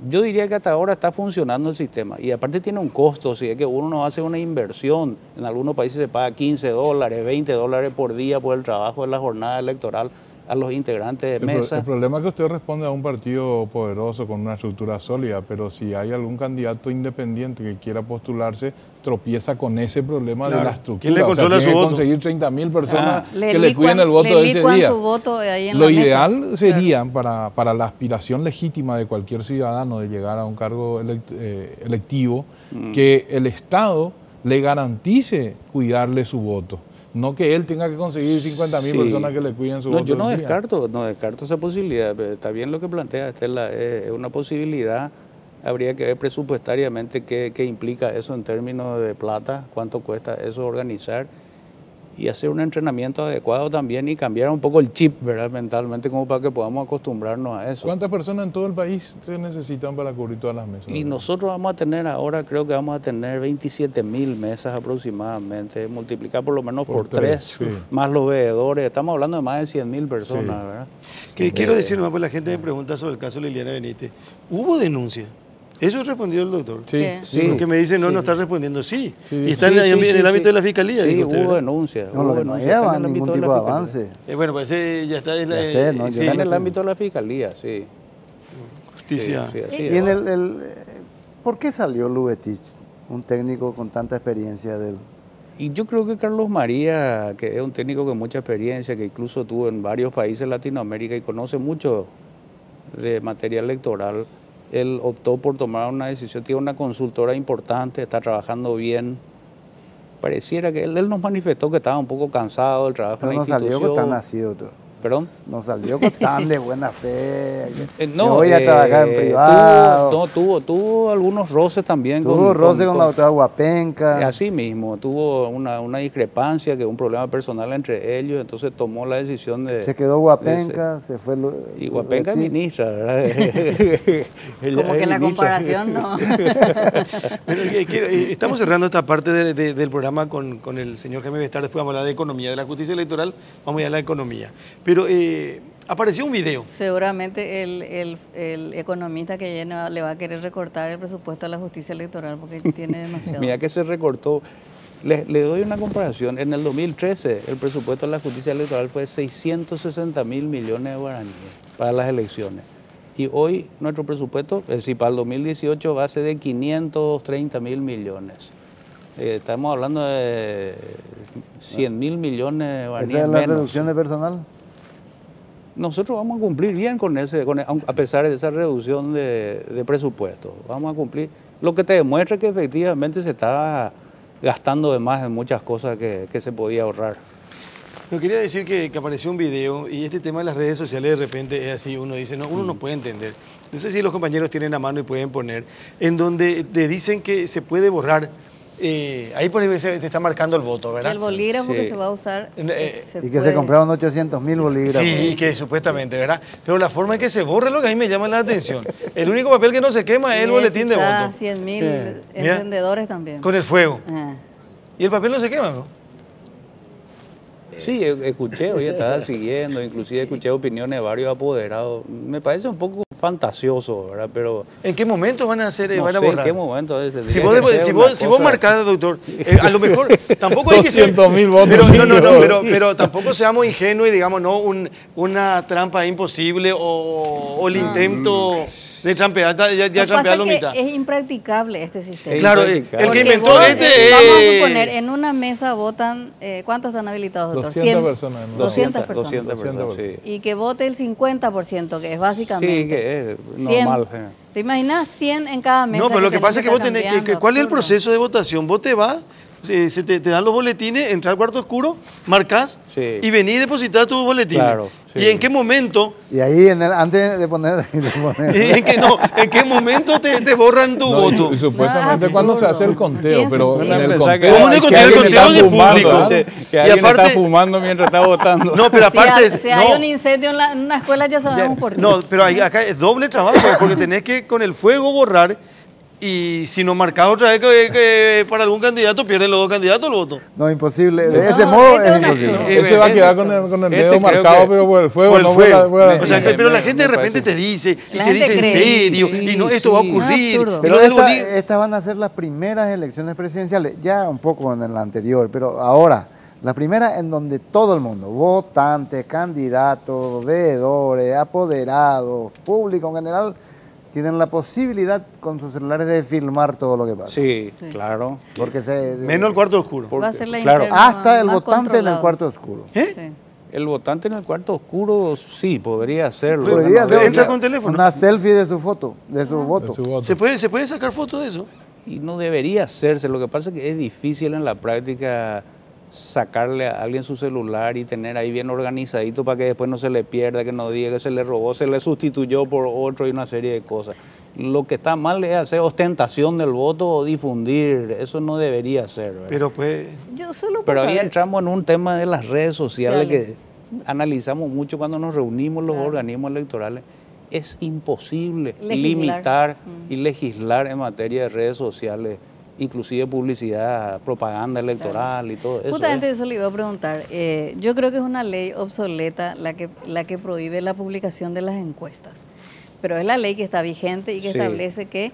Yo diría que hasta ahora está funcionando el sistema y aparte tiene un costo, si es que uno no hace una inversión, en algunos países se paga $15, $20 por día por el trabajo de la jornada electoral a los integrantes de mesa. El problema es que usted responde a un partido poderoso con una estructura sólida, pero si hay algún candidato independiente que quiera postularse, tropieza con ese problema de la estructura. ¿Quién le controla su voto? Conseguir 30.000 personas que le cuiden el voto de ese día. Su voto ahí en Lo la ideal mesa. sería, para la aspiración legítima de cualquier ciudadano de llegar a un cargo electivo, que el Estado le garantice cuidarle su voto. No que él tenga que conseguir 50.000 personas que le cuiden su voto. Yo no descarto esa posibilidad. Pero está bien lo que plantea Estela, es una posibilidad. Habría que ver presupuestariamente qué implica eso en términos de plata, cuánto cuesta eso organizar y hacer un entrenamiento adecuado también y cambiar un poco el chip, ¿verdad? Mentalmente, como para que podamos acostumbrarnos a eso. ¿Cuántas personas en todo el país se necesitan para cubrir todas las mesas? Y nosotros vamos a tener ahora, creo que vamos a tener 27.000 mesas aproximadamente, multiplicar por lo menos por 3, más los veedores, estamos hablando de más de 100.000 personas, ¿verdad? Quiero decir nomás, pues la gente me pregunta sobre el caso de Liliana Benítez. ¿Hubo denuncia? ¿Eso respondió el doctor? Sí. Porque me dice, no está respondiendo, sí. Y está en el ámbito de la fiscalía. Sí, hubo denuncia. No lleva ningún tipo de avance. Bueno, pues ya está en está en el ámbito de la fiscalía, sí. Justicia. ¿Y por qué salió Lubetich, un técnico con tanta experiencia del... Y yo creo que Carlos María, que es un técnico con mucha experiencia, que incluso estuvo en varios países de Latinoamérica y conoce mucho de materia electoral, él optó por tomar una decisión, tiene una consultora importante, está trabajando bien. Pareciera que él nos manifestó que estaba un poco cansado del trabajo en la institución. No salió tan así, doctor. ¿Perdón? No salió tan de buena fe. No, voy a trabajar en privado. Tuvo algunos roces también. Tuvo roces con la doctora Huapenca. Así mismo, tuvo una discrepancia, que un problema personal entre ellos, entonces tomó la decisión de... Se quedó Huapenca, se fue... Y Huapenca es ministra, ¿verdad? Como que la comparación no... Estamos cerrando esta parte del programa con el señor Jaime Bestar, después vamos a hablar de economía, de la justicia electoral, vamos a hablar de economía. Pero Apareció un video. Seguramente el economista que llena le va a querer recortar el presupuesto a la justicia electoral porque tiene demasiado. Mira que se recortó. Le doy una comparación. En el 2013 el presupuesto de la justicia electoral fue 660.000 millones de guaraníes para las elecciones. Y hoy nuestro presupuesto, es decir, para el 2018 va a ser de 530.000 millones. Estamos hablando de 100.000 millones de guaraníes ¿Esa es la menos. reducción de personal? Nosotros vamos a cumplir bien con a pesar de esa reducción de presupuesto. Vamos a cumplir. Lo que te demuestra que efectivamente se está gastando de más en muchas cosas que se podía ahorrar. Yo quería decir que apareció un video y este tema de las redes sociales de repente es así, uno dice, no, uno no puede entender. No sé si los compañeros tienen a mano y pueden poner, en donde te dicen que se puede borrar. Ahí por ejemplo se está marcando el voto, ¿verdad? El bolígrafo Sí. que se va a usar. Y que se compraron 800.000 bolígrafos. Sí, que supuestamente, ¿verdad? Pero la forma en que se borra es lo que a mí me llama la atención. El único papel que no se quema es el boletín de voto. 100.000 encendedores también. Con el fuego. Ah. Y el papel no se quema, ¿no? Sí, escuché, hoy estaba siguiendo, inclusive escuché opiniones de varios apoderados. Me parece un poco fantasioso, ¿verdad? Pero ¿En qué momento van a hacer, no van a sé borrar? en qué momento. Si vos marcás, doctor, a lo mejor tampoco hay que ser... 200.000 votos. Pero tampoco seamos ingenuos y digamos, no, una trampa imposible o el intento de trampear, ya trampear la mitad. Es impracticable este sistema. Claro, el que Porque inventó vos, este vamos a suponer, en una mesa votan, ¿cuántos están habilitados, doctor? 200 personas. ¿no? 200 personas. 200 personas, sí. Y que vote el 50%, que es básicamente. Sí, que es 100. normal. ¿Te imaginas 100 en cada mesa? No, pero lo que pasa es que vos tenés cambiando, ¿cuál es el absurdo. proceso de votación? Vos te vas, te dan los boletines, entras al cuarto oscuro, marcás Sí. y venís a depositar tus boletines. Claro, sí. ¿Y en qué momento? Y ahí, antes de poner... ¿En qué momento te borran tu No, voto? y supuestamente No, cuando se hace el absurdo. conteo, No pero tiene en el sentido. conteo... ¿Cómo en el que conteo? El alguien conteo está es fumando, público. ¿verdad? Que alguien aparte- está fumando mientras está votando. No, pero aparte... Si hay no. un incendio en una escuela ya sabemos por qué. No, pero acá es doble trabajo, porque tenés que con el fuego borrar y si no marcás otra vez que para algún candidato, pierden los dos candidatos el voto. No, imposible. De No, ese modo este es es una imposible. acción. Él se va a quedar con el Este dedo creo marcado, que- pero por el fuego Por el no fuego. voy a- O sea, me- pero la me- gente de me repente parece. te dice, y La te gente dice en cree. serio, Sí, y no, esto va a sí. ocurrir. Absurdo. Y Pero lo del bolí- estas van a ser las primeras elecciones presidenciales, ya un poco en la anterior, pero ahora, la primera en donde todo el mundo, votantes, candidatos, veedores, apoderados, público en general, tienen la posibilidad con sus celulares de filmar todo lo que pasa. Sí, claro. Porque Menos el cuarto oscuro. Va a ser la Claro. interna hasta el más votante en el controlado. cuarto oscuro. ¿Eh? Sí. El votante en el cuarto oscuro, sí, podría hacerlo. Podría No, hacer entra una- con teléfono. una selfie de su foto, de su de voto. su voto. ¿Se puede sacar foto de eso? Y no debería hacerse. Lo que pasa es que es difícil en la práctica sacarle a alguien su celular y tener ahí bien organizadito para que después no se le pierda, que no diga que se le robó, se le sustituyó por otro y una serie de cosas. Lo que está mal es hacer ostentación del voto o difundir. Eso no debería ser, ¿verdad? Pero pues... Yo solo por Pero ahí saber- entramos en un tema de las redes sociales Dale. que analizamos mucho cuando nos reunimos los Claro. organismos electorales. Es imposible Legislar. limitar y legislar en materia de redes sociales, inclusive publicidad, propaganda electoral y todo eso. Justamente eso le iba a preguntar. Yo creo que es una ley obsoleta la que prohíbe la publicación de las encuestas. Pero es la ley que está vigente y que Sí. establece que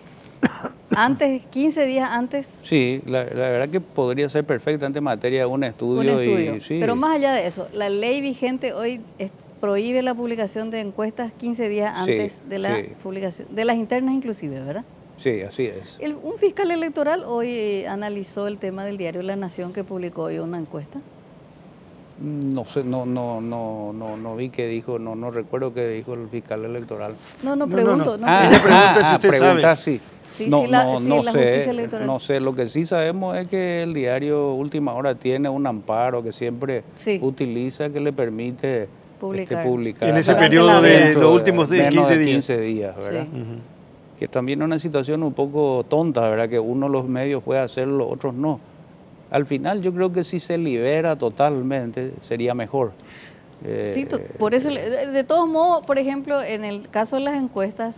15 días antes, Sí, la verdad que podría ser perfectamente en materia de un estudio. un estudio. Y, sí. Pero más allá de eso, la ley vigente hoy prohíbe la publicación de encuestas 15 días Sí, antes de la sí. publicación, de las internas inclusive, ¿verdad? Sí, así es. Un fiscal electoral hoy analizó el tema del diario La Nación que publicó hoy una encuesta. No sé, no vi qué dijo, no recuerdo qué dijo el fiscal electoral. No, no, pregunto. no. no Ella pregunta si usted pregunta, sabe. sí. Sí, No, sí, la no justicia sé, electoral. no sé. Lo que sí sabemos es que el diario Última Hora tiene un amparo que siempre Sí. utiliza que le permite Publicar. publicar. En ese Durante periodo la de vida. los últimos menos 15 de días. 15 días, ¿verdad? Sí. Que también es una situación un poco tonta, ¿verdad? Que uno de los medios puede hacerlo, otros no. Al final yo creo que si se libera totalmente sería mejor. Sí, por eso, de todos modos, por ejemplo, en el caso de las encuestas,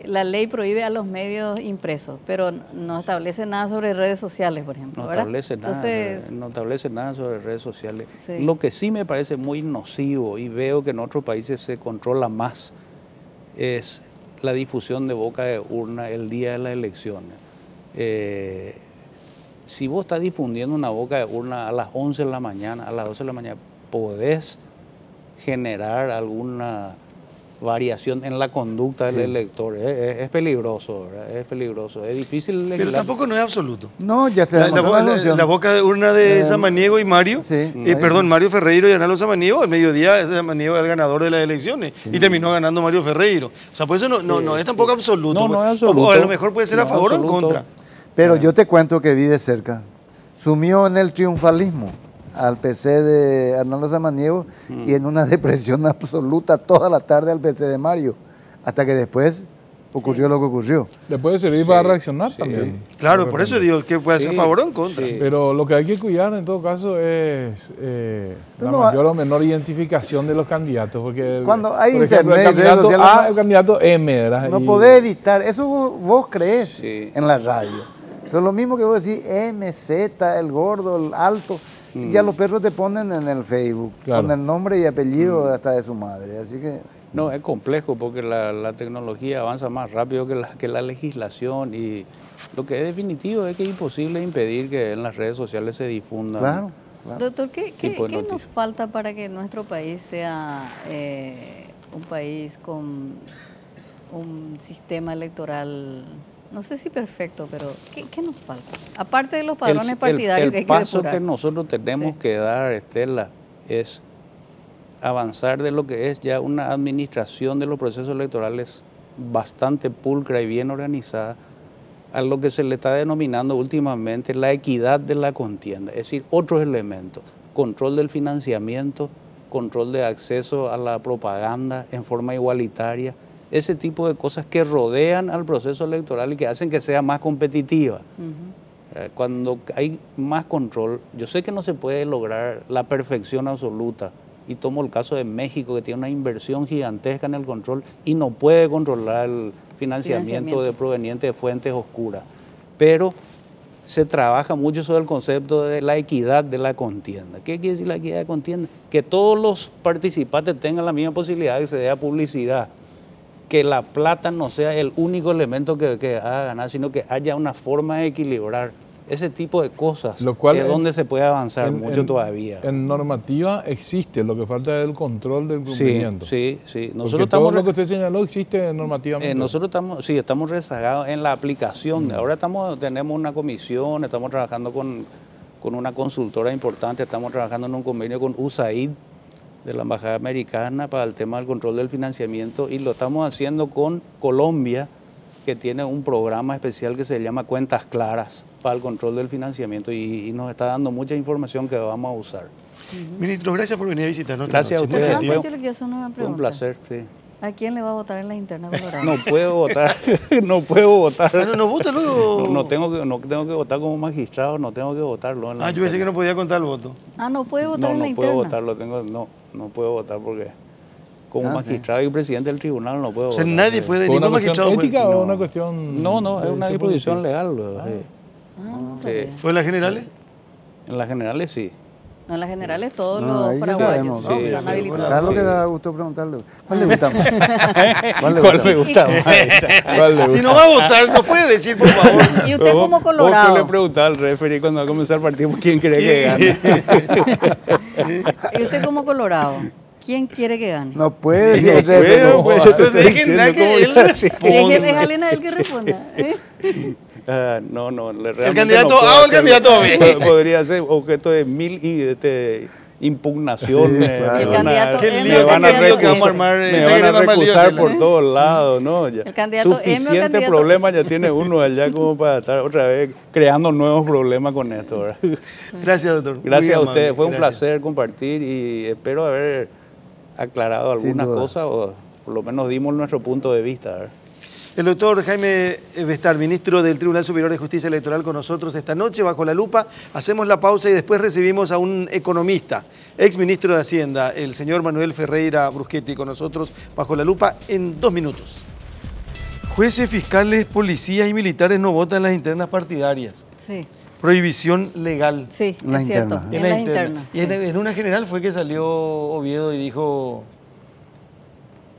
la ley prohíbe a los medios impresos, pero no establece nada sobre redes sociales, por ejemplo. No ¿verdad? establece nada, Entonces, no establece nada sobre redes sociales. Sí. Lo que sí me parece muy nocivo y veo que en otros países se controla más es la difusión de boca de urna el día de las elecciones. Si vos estás difundiendo una boca de urna a las 11 de la mañana, a las 12 de la mañana, podés generar alguna variación en la conducta del elector. Es peligroso, ¿verdad? Es peligroso, es difícil legislar. Pero tampoco no es absoluto. No, ya se La boca de urna de Samaniego y Mario, sí. Mario Ferreiro y Arnaldo Samaniego, al mediodía Samaniego era el ganador de las elecciones y terminó ganando Mario Ferreiro. O sea, por eso no es tampoco absoluto. No es absoluto. O a lo mejor puede ser a favor o en contra. Pero yo te cuento que vi de cerca. Sumió en el triunfalismo al PC de Arnaldo Samaniego y en una depresión absoluta toda la tarde al PC de Mario, hasta que después ocurrió lo que ocurrió. Le puede servir para reaccionar también. Claro, por eso digo que puede ser a favor o en contra. Pero lo que hay que cuidar en todo caso es la mayor o menor identificación de los candidatos. Porque cuando hay por ejemplo, internet, el candidato redes A, sociales, el candidato M, ¿verdad? no podés evitar, eso vos crees Sí. en la radio. Pero lo mismo que vos decís, M, Z, el gordo, el alto, ya los perros te ponen en el Facebook, con el nombre y apellido hasta de su madre, así que... No, es complejo porque la tecnología avanza más rápido que la legislación y lo que es definitivo es que es imposible impedir que en las redes sociales se difundan. Claro. doctor, ¿qué nos noticias. falta para que nuestro país sea un país con un sistema electoral, no sé si perfecto, pero ¿qué nos falta? Aparte de los padrones partidarios que hay el que paso depurar. que nosotros tenemos que dar, Estela, es avanzar de lo que es ya una administración de los procesos electorales bastante pulcra y bien organizada a lo que se le está denominando últimamente la equidad de la contienda, es decir, otros elementos, control del financiamiento, control de acceso a la propaganda en forma igualitaria, ese tipo de cosas que rodean al proceso electoral y que hacen que sea más competitiva. Cuando hay más control, yo sé que no se puede lograr la perfección absoluta, y tomo el caso de México, que tiene una inversión gigantesca en el control y no puede controlar el financiamiento proveniente de fuentes oscuras. Pero se trabaja mucho sobre el concepto de la equidad de la contienda. ¿Qué quiere decir la equidad de contienda? Que todos los participantes tengan la misma posibilidad de que se dé publicidad, que la plata no sea el único elemento que haga ganar, sino que haya una forma de equilibrar ese tipo de cosas, lo cual es donde se puede avanzar mucho todavía. En normativa existe, lo que falta es el control del cumplimiento. Sí. Nosotros todo lo que usted señaló existe normativamente. Nosotros estamos rezagados en la aplicación. Ahora tenemos una comisión, estamos trabajando con una consultora importante, estamos trabajando en un convenio con USAID de la Embajada Americana para el tema del control del financiamiento y lo estamos haciendo con Colombia, que tiene un programa especial que se llama Cuentas Claras para el control del financiamiento y nos está dando mucha información que vamos a usar. Ministro, gracias por venir a visitarnos. Gracias a ustedes. Fue un placer. Sí. ¿A quién le va a votar en la interna colorada? No puedo votar, no puedo votar. ¿No vota luego? No tengo que votar como magistrado, no tengo que votarlo. Yo pensé que no podía contar el voto. No puede votar en la interna. No puedo votarlo, no puedo votar porque como magistrado y presidente del tribunal no puedo votar. Nadie puede, ningún magistrado puede. ¿Ética o una cuestión? No, es una disposición legal. ¿O en las generales? En las generales sí. No, en las generales todos los paraguayos están habilitados. Claro que da gusto preguntarle. ¿Cuál le gusta más? ¿Cuál me gusta más? Si no va a votar, no puede decir, por favor. Y usted como colorado. Vos le preguntaba al referee cuando va a comenzar el partido quién cree que gane. Y usted como colorado, ¿quién quiere que gane? No puede. Dejen que él responda. Déjale a él que responda. ¿El candidato A o el candidato B? Podría ser objeto de 1000 impugnaciones. Me van a recusar por todos lados, ¿no? Ya. El candidato Suficiente problema ya tiene uno allá como para estar otra vez creando nuevos problemas con esto, ¿verdad? Gracias, doctor. Gracias a ustedes, fue un placer compartir y espero haber aclarado algunas cosas o por lo menos dimos nuestro punto de vista, ¿verdad? El doctor Jaime Bestar, ministro del Tribunal Superior de Justicia Electoral, con nosotros esta noche, bajo la lupa. Hacemos la pausa y después recibimos a un economista, ex ministro de Hacienda, el señor Manuel Ferreira Bruschetti, con nosotros bajo la lupa en 2 minutos. Jueces, fiscales, policías y militares no votan en las internas partidarias. Sí. Prohibición legal. Sí, La es cierto. interna. En las internas. Y en una general fue que salió Oviedo y dijo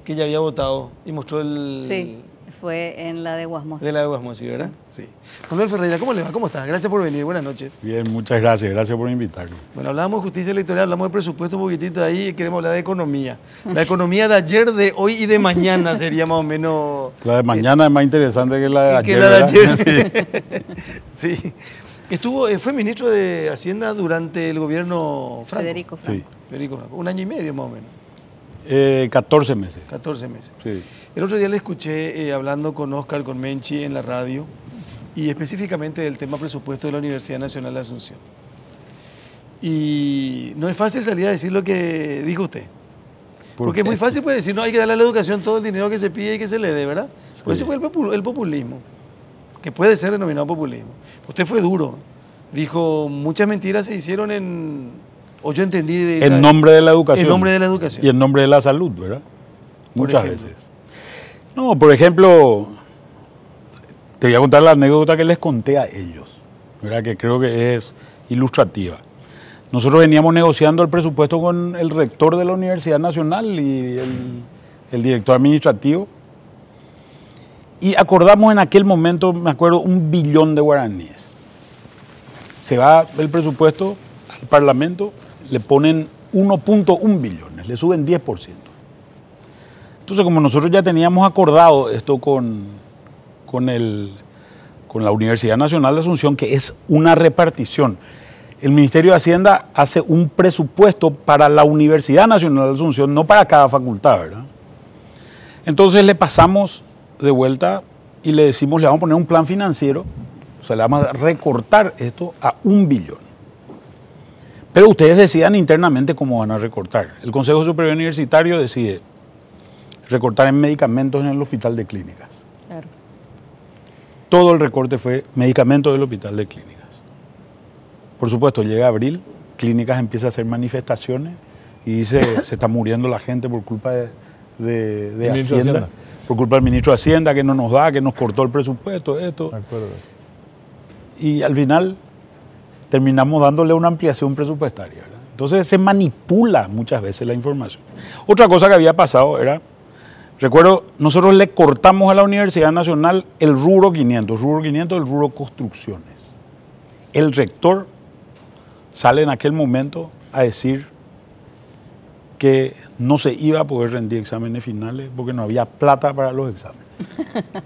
que ya había votado y mostró el... Sí, fue en la de Guasmos. De la de Guasmos, ¿verdad? Sí. Manuel Ferreira, ¿cómo le va? ¿Cómo estás? Gracias por venir. Buenas noches. Bien, muchas gracias. Gracias por invitarme. Bueno, hablábamos de justicia electoral, hablamos de presupuesto un poquitito ahí y queremos hablar de economía. La economía de ayer, de hoy y de mañana sería más o menos... La de mañana es más interesante que la de ayer. Que la de ¿verdad? ayer. Sí. Fue ministro de Hacienda durante el gobierno Franco. Federico Franco. Sí. Federico Franco. 1 año y medio más o menos. 14 meses. 14 meses. Sí. El otro día le escuché hablando con Oscar, con Menchi en la radio, y específicamente del tema presupuesto de la Universidad Nacional de Asunción. Y no es fácil salir a decir lo que dijo usted. Porque es muy fácil puede decir, no, hay que darle a la educación todo el dinero que se pide y que se le dé, ¿verdad? Sí. Pues ese fue el populismo, que puede ser denominado populismo. Usted fue duro, dijo, muchas mentiras se hicieron o yo entendí de En nombre de la educación. En nombre de la educación. Y en nombre de la salud, ¿verdad? Muchas ejemplo. veces. No, por ejemplo, te voy a contar la anécdota que les conté a ellos, ¿verdad? Que creo que es ilustrativa. Nosotros veníamos negociando el presupuesto con el rector de la Universidad Nacional y el director administrativo. Y acordamos en aquel momento, me acuerdo, 1 billón de guaraníes. Se va el presupuesto al Parlamento, le ponen 1.1 billones, le suben 10%. Entonces, como nosotros ya teníamos acordado esto con la Universidad Nacional de Asunción, que es una repartición, el Ministerio de Hacienda hace un presupuesto para la Universidad Nacional de Asunción, no para cada facultad, ¿verdad? Entonces le pasamos de vuelta y le decimos, le vamos a poner un plan financiero, o sea, le vamos a recortar esto a 1 billón. Pero ustedes decidan internamente cómo van a recortar. El Consejo Superior Universitario decide recortar en medicamentos en el Hospital de Clínicas. Claro. Todo el recorte fue medicamentos del Hospital de Clínicas. Por supuesto, llega abril, Clínicas empieza a hacer manifestaciones y dice, se está muriendo la gente por culpa de Hacienda. Por culpa del ministro de Hacienda, que no nos da, que nos cortó el presupuesto, esto. De acuerdo. Y al final terminamos dándole una ampliación presupuestaria, ¿verdad? Entonces se manipula muchas veces la información. Otra cosa que había pasado era, recuerdo, nosotros le cortamos a la Universidad Nacional el rubro 500, el rubro construcciones. El rector sale en aquel momento a decir que no se iba a poder rendir exámenes finales porque no había plata para los exámenes.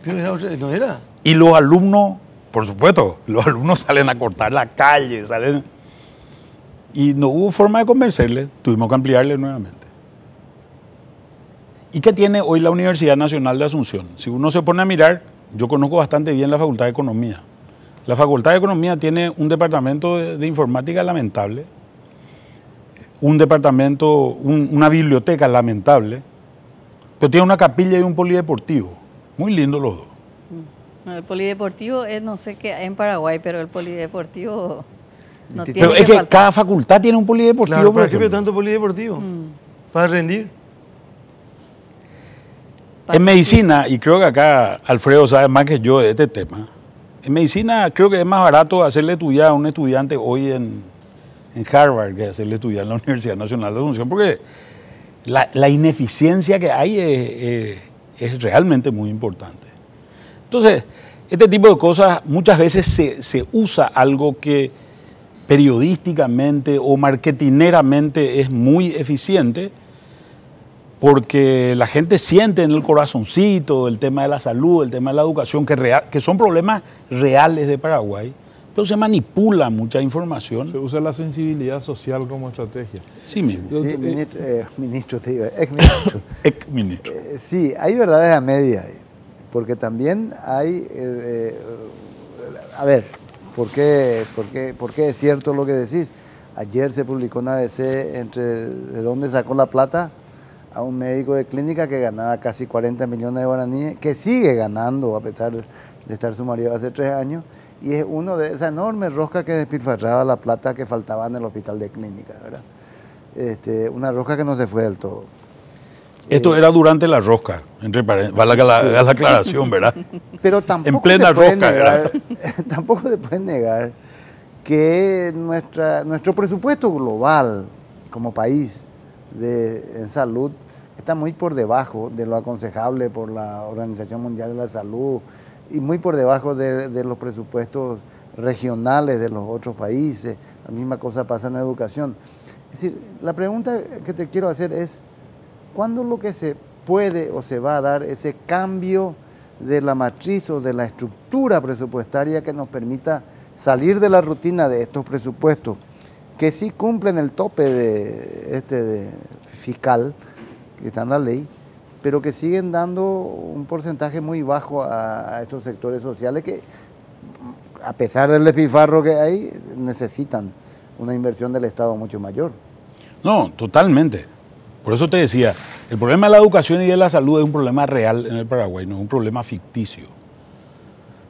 Pero no era. Y los alumnos, por supuesto, los alumnos salen a cortar la calle, salen... Y no hubo forma de convencerles, tuvimos que ampliarle nuevamente. ¿Y qué tiene hoy la Universidad Nacional de Asunción? Si uno se pone a mirar, yo conozco bastante bien la Facultad de Economía. La Facultad de Economía tiene un departamento de informática lamentable, un departamento, una biblioteca lamentable, pero tiene una capilla y un polideportivo. Muy lindo los dos. El polideportivo es, no sé qué, en Paraguay, pero el polideportivo no tiene pero es que cada facultad tiene un polideportivo. Claro, ¿para qué veo tanto polideportivo? Para rendir. En medicina, y creo que acá Alfredo sabe más que yo de este tema, en medicina creo que es más barato hacerle estudiar a un estudiante hoy en Harvard que hacerle estudiar en la Universidad Nacional de Asunción, porque la ineficiencia que hay es realmente muy importante. Entonces, este tipo de cosas muchas veces se usa algo que periodísticamente o marketineramente es muy eficiente, porque la gente siente en el corazoncito el tema de la salud, el tema de la educación, que son problemas reales de Paraguay, pero se manipula mucha información. Se usa la sensibilidad social como estrategia. Sí mismo. Sí, ministro, te digo, exministro. Exministro. Sí, hay verdades a media ahí, porque también hay, a ver, ¿por qué es cierto lo que decís? Ayer se publicó en ABC de dónde sacó la plata a un médico de clínica que ganaba casi 40 millones de guaraníes, que sigue ganando a pesar de estar sumariado hace 3 años, y es uno de esa enorme rosca que despilfarraba la plata que faltaba en el hospital de clínica, ¿verdad? Una rosca que no se fue del todo. Esto era durante la rosca, entre paréntesis, va la aclaración, ¿verdad? Pero tampoco en plena rosca, negar, tampoco se puede negar que nuestro presupuesto global como país en salud está muy por debajo de lo aconsejable por la Organización Mundial de la Salud y muy por debajo de los presupuestos regionales de los otros países. La misma cosa pasa en la educación. Es decir, la pregunta que te quiero hacer es, ¿cuándo lo que se puede o se va a dar ese cambio de la matriz o de la estructura presupuestaria que nos permita salir de la rutina de estos presupuestos, que sí cumplen el tope de fiscal que está en la ley, pero que siguen dando un porcentaje muy bajo a estos sectores sociales que, a pesar del despilfarro que hay, necesitan una inversión del Estado mucho mayor? No, totalmente. Por eso te decía, el problema de la educación y de la salud es un problema real en el Paraguay, no es un problema ficticio.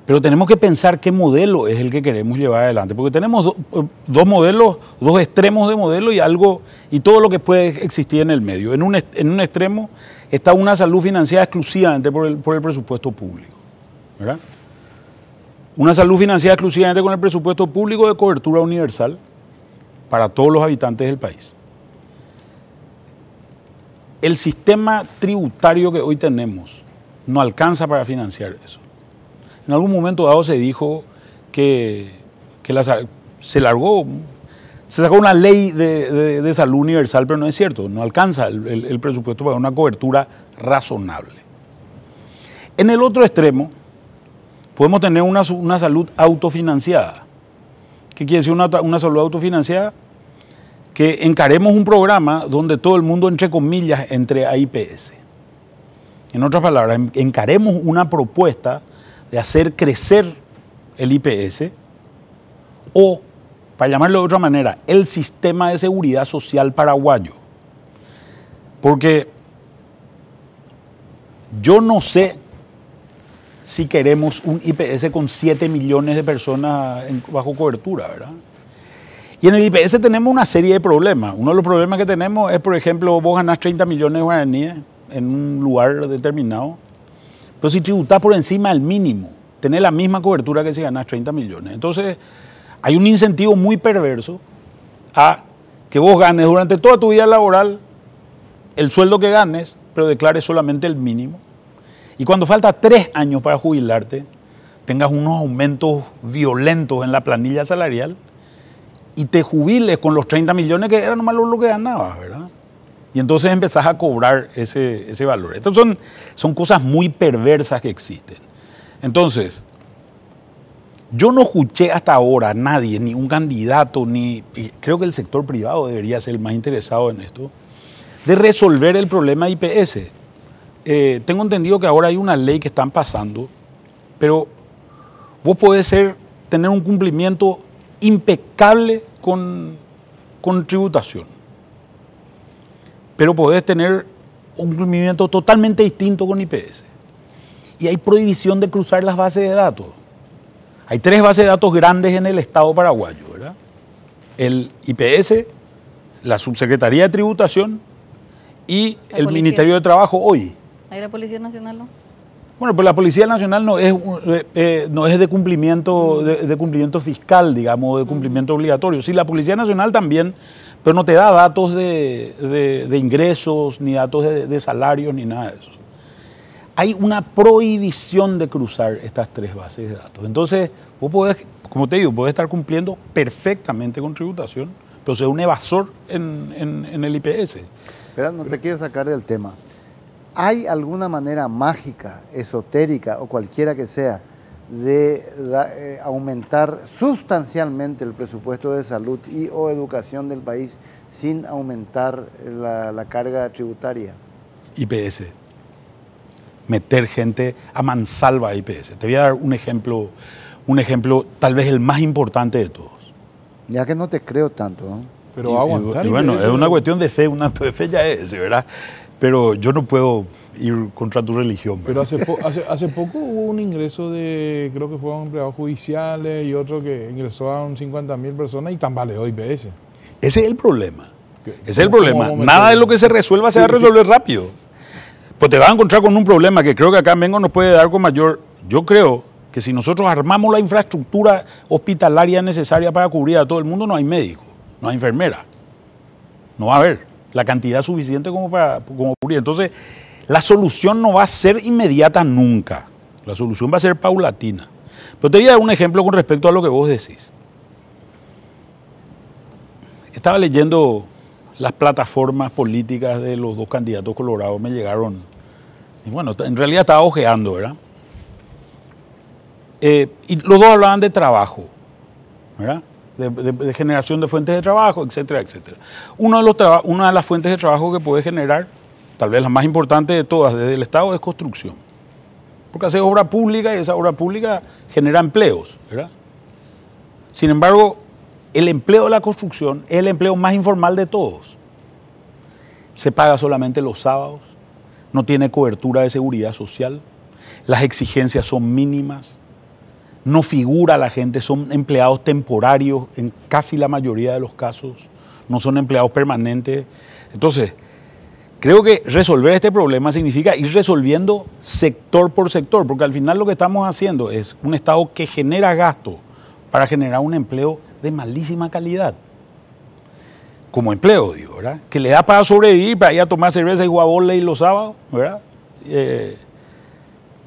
Pero tenemos que pensar qué modelo es el que queremos llevar adelante, porque tenemos dos modelos, dos extremos de modelo y todo lo que puede existir en el medio. En un extremo está una salud financiada exclusivamente por el presupuesto público, ¿verdad? Una salud financiada exclusivamente con el presupuesto público de cobertura universal para todos los habitantes del país. El sistema tributario que hoy tenemos no alcanza para financiar eso. En algún momento dado se dijo que se sacó una ley de salud universal, pero no es cierto, no alcanza el presupuesto para una cobertura razonable. En el otro extremo, podemos tener una salud autofinanciada. ¿Qué quiere decir una salud autofinanciada? Que encaremos un programa donde todo el mundo, entre comillas, entre a IPS. En otras palabras, encaremos una propuesta de hacer crecer el IPS o, para llamarlo de otra manera, el sistema de seguridad social paraguayo. Porque yo no sé si queremos un IPS con 7 millones de personas bajo cobertura, ¿verdad? Y en el IPS tenemos una serie de problemas. Uno de los problemas que tenemos es, por ejemplo, vos ganás 30 millones de guaraníes en un lugar determinado, pero si tributás por encima del mínimo, tenés la misma cobertura que si ganás 30 millones. Entonces, hay un incentivo muy perverso a que vos ganes durante toda tu vida laboral el sueldo que ganes, pero declares solamente el mínimo. Y cuando falta 3 años para jubilarte, tengas unos aumentos violentos en la planilla salarial y te jubiles con los 30 millones que era nomás lo que ganabas, ¿verdad? Y entonces empezás a cobrar ese valor. Estas son cosas muy perversas que existen. Entonces, yo no escuché hasta ahora a nadie, ni un candidato, y creo que el sector privado debería ser el más interesado en esto, de resolver el problema de IPS. Tengo entendido que ahora hay una ley que están pasando, pero vos podés tener un cumplimiento impecable con tributación, pero podés tener un cumplimiento totalmente distinto con IPS. Y hay prohibición de cruzar las bases de datos. Hay 3 bases de datos grandes en el Estado paraguayo, ¿verdad? El IPS, la Subsecretaría de Tributación y el Ministerio de Trabajo hoy. ¿Hay la Policía Nacional, no? Bueno, pues la Policía Nacional no es de cumplimiento fiscal, digamos, de cumplimiento obligatorio. Sí, la Policía Nacional también, pero no te da datos de ingresos, ni datos de salarios, ni nada de eso. Hay una prohibición de cruzar estas 3 bases de datos. Entonces, vos podés, como te digo, podés estar cumpliendo perfectamente con tributación, pero ser un evasor en el IPS. Pero no te quiero sacar del tema. ¿Hay alguna manera mágica, esotérica o cualquiera que sea de aumentar sustancialmente el presupuesto de salud y o educación del país sin aumentar la carga tributaria? IPS. Meter gente a mansalva a IPS. Te voy a dar un ejemplo tal vez el más importante de todos. Ya que no te creo tanto, ¿no? Pero aguantar. Y bueno, es una cuestión de fe, un acto de fe ya es, ¿verdad? Pero yo no puedo ir contra tu religión, ¿verdad? Pero hace poco hubo un ingreso de, creo que fueron empleados judiciales y otro que ingresó a 50.000 personas y tambaleó IPS. Ese es el problema. Ese es el problema. Nada de lo que se resuelva se va a resolver rápido. Pues te vas a encontrar con un problema que creo que acá Mengo nos puede dar con mayor. Yo creo que si nosotros armamos la infraestructura hospitalaria necesaria para cubrir a todo el mundo, no hay médico, no hay enfermera. No va a haber la cantidad suficiente como cubrir. Entonces, la solución no va a ser inmediata nunca. La solución va a ser paulatina. Pero te voy a dar un ejemplo con respecto a lo que vos decís. Estaba leyendo las plataformas políticas de los dos candidatos colorados, me llegaron, y bueno, en realidad estaba ojeando, ¿verdad? Y los dos hablaban de trabajo, ¿verdad? De generación de fuentes de trabajo, etcétera, etcétera. Una de las fuentes de trabajo que puede generar, tal vez la más importante de todas desde el Estado, es construcción. Porque hace obra pública y esa obra pública genera empleos, ¿verdad? Sin embargo, el empleo de la construcción es el empleo más informal de todos. Se paga solamente los sábados, no tiene cobertura de seguridad social, las exigencias son mínimas, no figura la gente, son empleados temporarios en casi la mayoría de los casos, no son empleados permanentes. Entonces, creo que resolver este problema significa ir resolviendo sector por sector, porque al final lo que estamos haciendo es un Estado que genera gasto para generar un empleo de malísima calidad. Como empleo, digo, ¿verdad? Que le da para sobrevivir, para ir a tomar cerveza y jugar vóley los sábados, ¿verdad?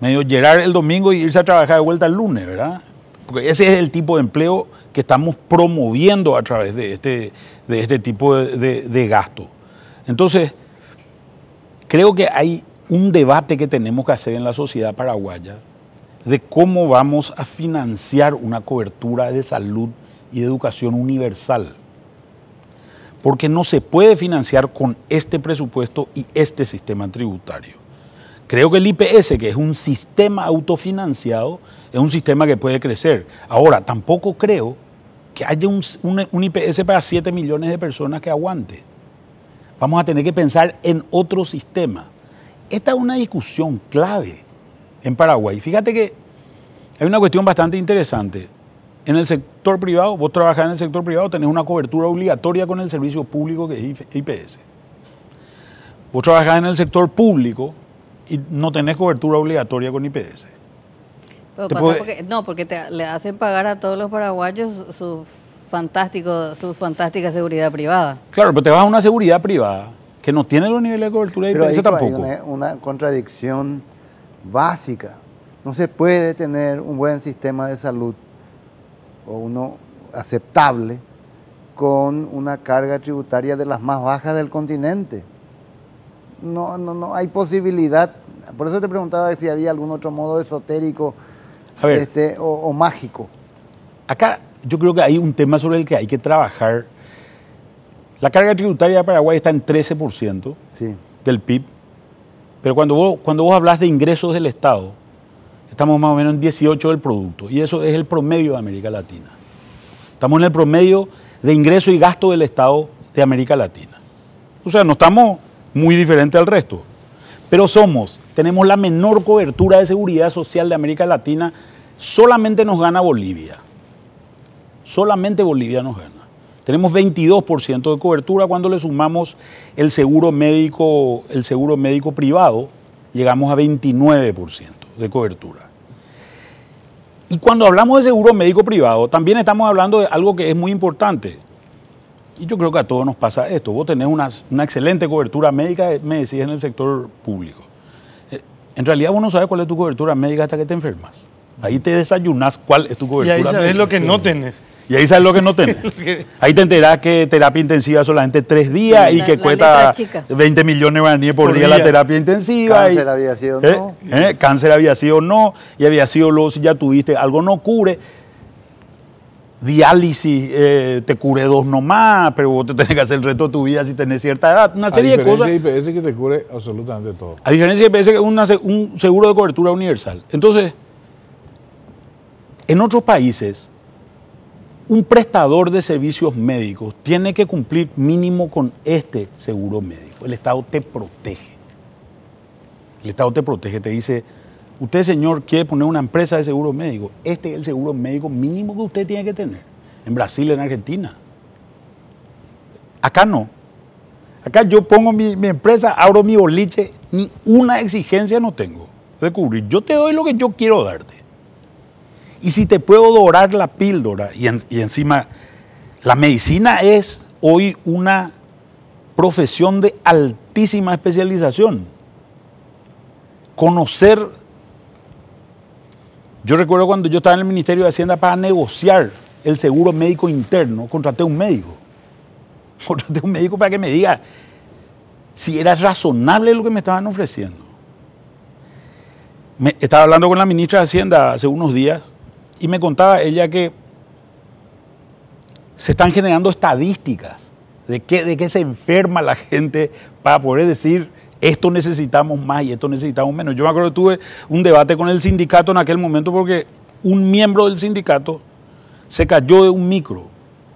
Medio llegar el domingo y irse a trabajar de vuelta el lunes, ¿verdad? Porque ese es el tipo de empleo que estamos promoviendo a través de este tipo de gasto. Entonces, creo que hay un debate que tenemos que hacer en la sociedad paraguaya de cómo vamos a financiar una cobertura de salud y de educación universal. Porque no se puede financiar con este presupuesto y este sistema tributario. Creo que el IPS, que es un sistema autofinanciado, es un sistema que puede crecer. Ahora, tampoco creo que haya un IPS para 7 millones de personas que aguante. Vamos a tener que pensar en otro sistema. Esta es una discusión clave en Paraguay. Fíjate que hay una cuestión bastante interesante. En el sector privado, vos trabajás en el sector privado, tenés una cobertura obligatoria con el servicio público que es IPS. Vos trabajás en el sector público y no tenés cobertura obligatoria con IPS. Pero porque le hacen pagar a todos los paraguayos su fantástica seguridad privada. Claro, pero te vas a una seguridad privada que no tiene los niveles de cobertura de IPS tampoco. Hay una contradicción básica. No se puede tener un buen sistema de salud o uno aceptable con una carga tributaria de las más bajas del continente. No hay posibilidad. Por eso te preguntaba si había algún otro modo esotérico o mágico. Acá yo creo que hay un tema sobre el que hay que trabajar. La carga tributaria de Paraguay está en 13% del PIB, pero cuando vos hablas de ingresos del Estado, estamos más o menos en 18% del producto, y eso es el promedio de América Latina. Estamos en el promedio de ingreso y gasto del Estado de América Latina. O sea, no estamos muy diferentes al resto, pero tenemos la menor cobertura de seguridad social de América Latina, solamente nos gana Bolivia. Solamente Bolivia nos gana. Tenemos 22% de cobertura. Cuando le sumamos el seguro médico privado, llegamos a 29% de cobertura. Y cuando hablamos de seguro médico privado, también estamos hablando de algo que es muy importante. Y yo creo que a todos nos pasa esto. Vos tenés una excelente cobertura médica, me decís, en el sector público. En realidad vos no sabes cuál es tu cobertura médica hasta que te enfermas. Ahí te desayunás cuál es tu cobertura médica. Y ahí sabes lo que no tenés. Y ahí sabes lo que no tenés. Ahí te enterás que terapia intensiva solamente 3 días y que cuesta 20 millones de guaraníes por día la terapia intensiva. Cáncer había sido no. Cáncer había sido no. Y había sido luego si ya tuviste algo no cure. Diálisis te cure 2 nomás, pero vos te tenés que hacer el resto de tu vida si tenés cierta edad. Una serie de cosas. A diferencia de IPS que te cubre absolutamente todo. A diferencia de IPS que es un seguro de cobertura universal. Entonces, en otros países, un prestador de servicios médicos tiene que cumplir mínimo con este seguro médico. El Estado te protege. El Estado te protege, te dice, usted, señor, quiere poner una empresa de seguro médico. Este es el seguro médico mínimo que usted tiene que tener. En Brasil, en Argentina. Acá no. Acá yo pongo mi empresa, abro mi boliche, Ni una exigencia no tengo de cubrir. Yo te doy lo que yo quiero darte. Y si te puedo dorar la píldora, y encima, la medicina es hoy una profesión de altísima especialización. Conocer. Yo recuerdo cuando yo estaba en el Ministerio de Hacienda para negociar el seguro médico interno, contraté a un médico. Contraté a un médico para que me diga si era razonable lo que me estaban ofreciendo. Estaba hablando con la ministra de Hacienda hace unos días y me contaba ella que se están generando estadísticas de qué se enferma la gente para poder decir esto necesitamos más y esto necesitamos menos. Yo me acuerdo que tuve un debate con el sindicato en aquel momento porque un miembro del sindicato se cayó de un micro,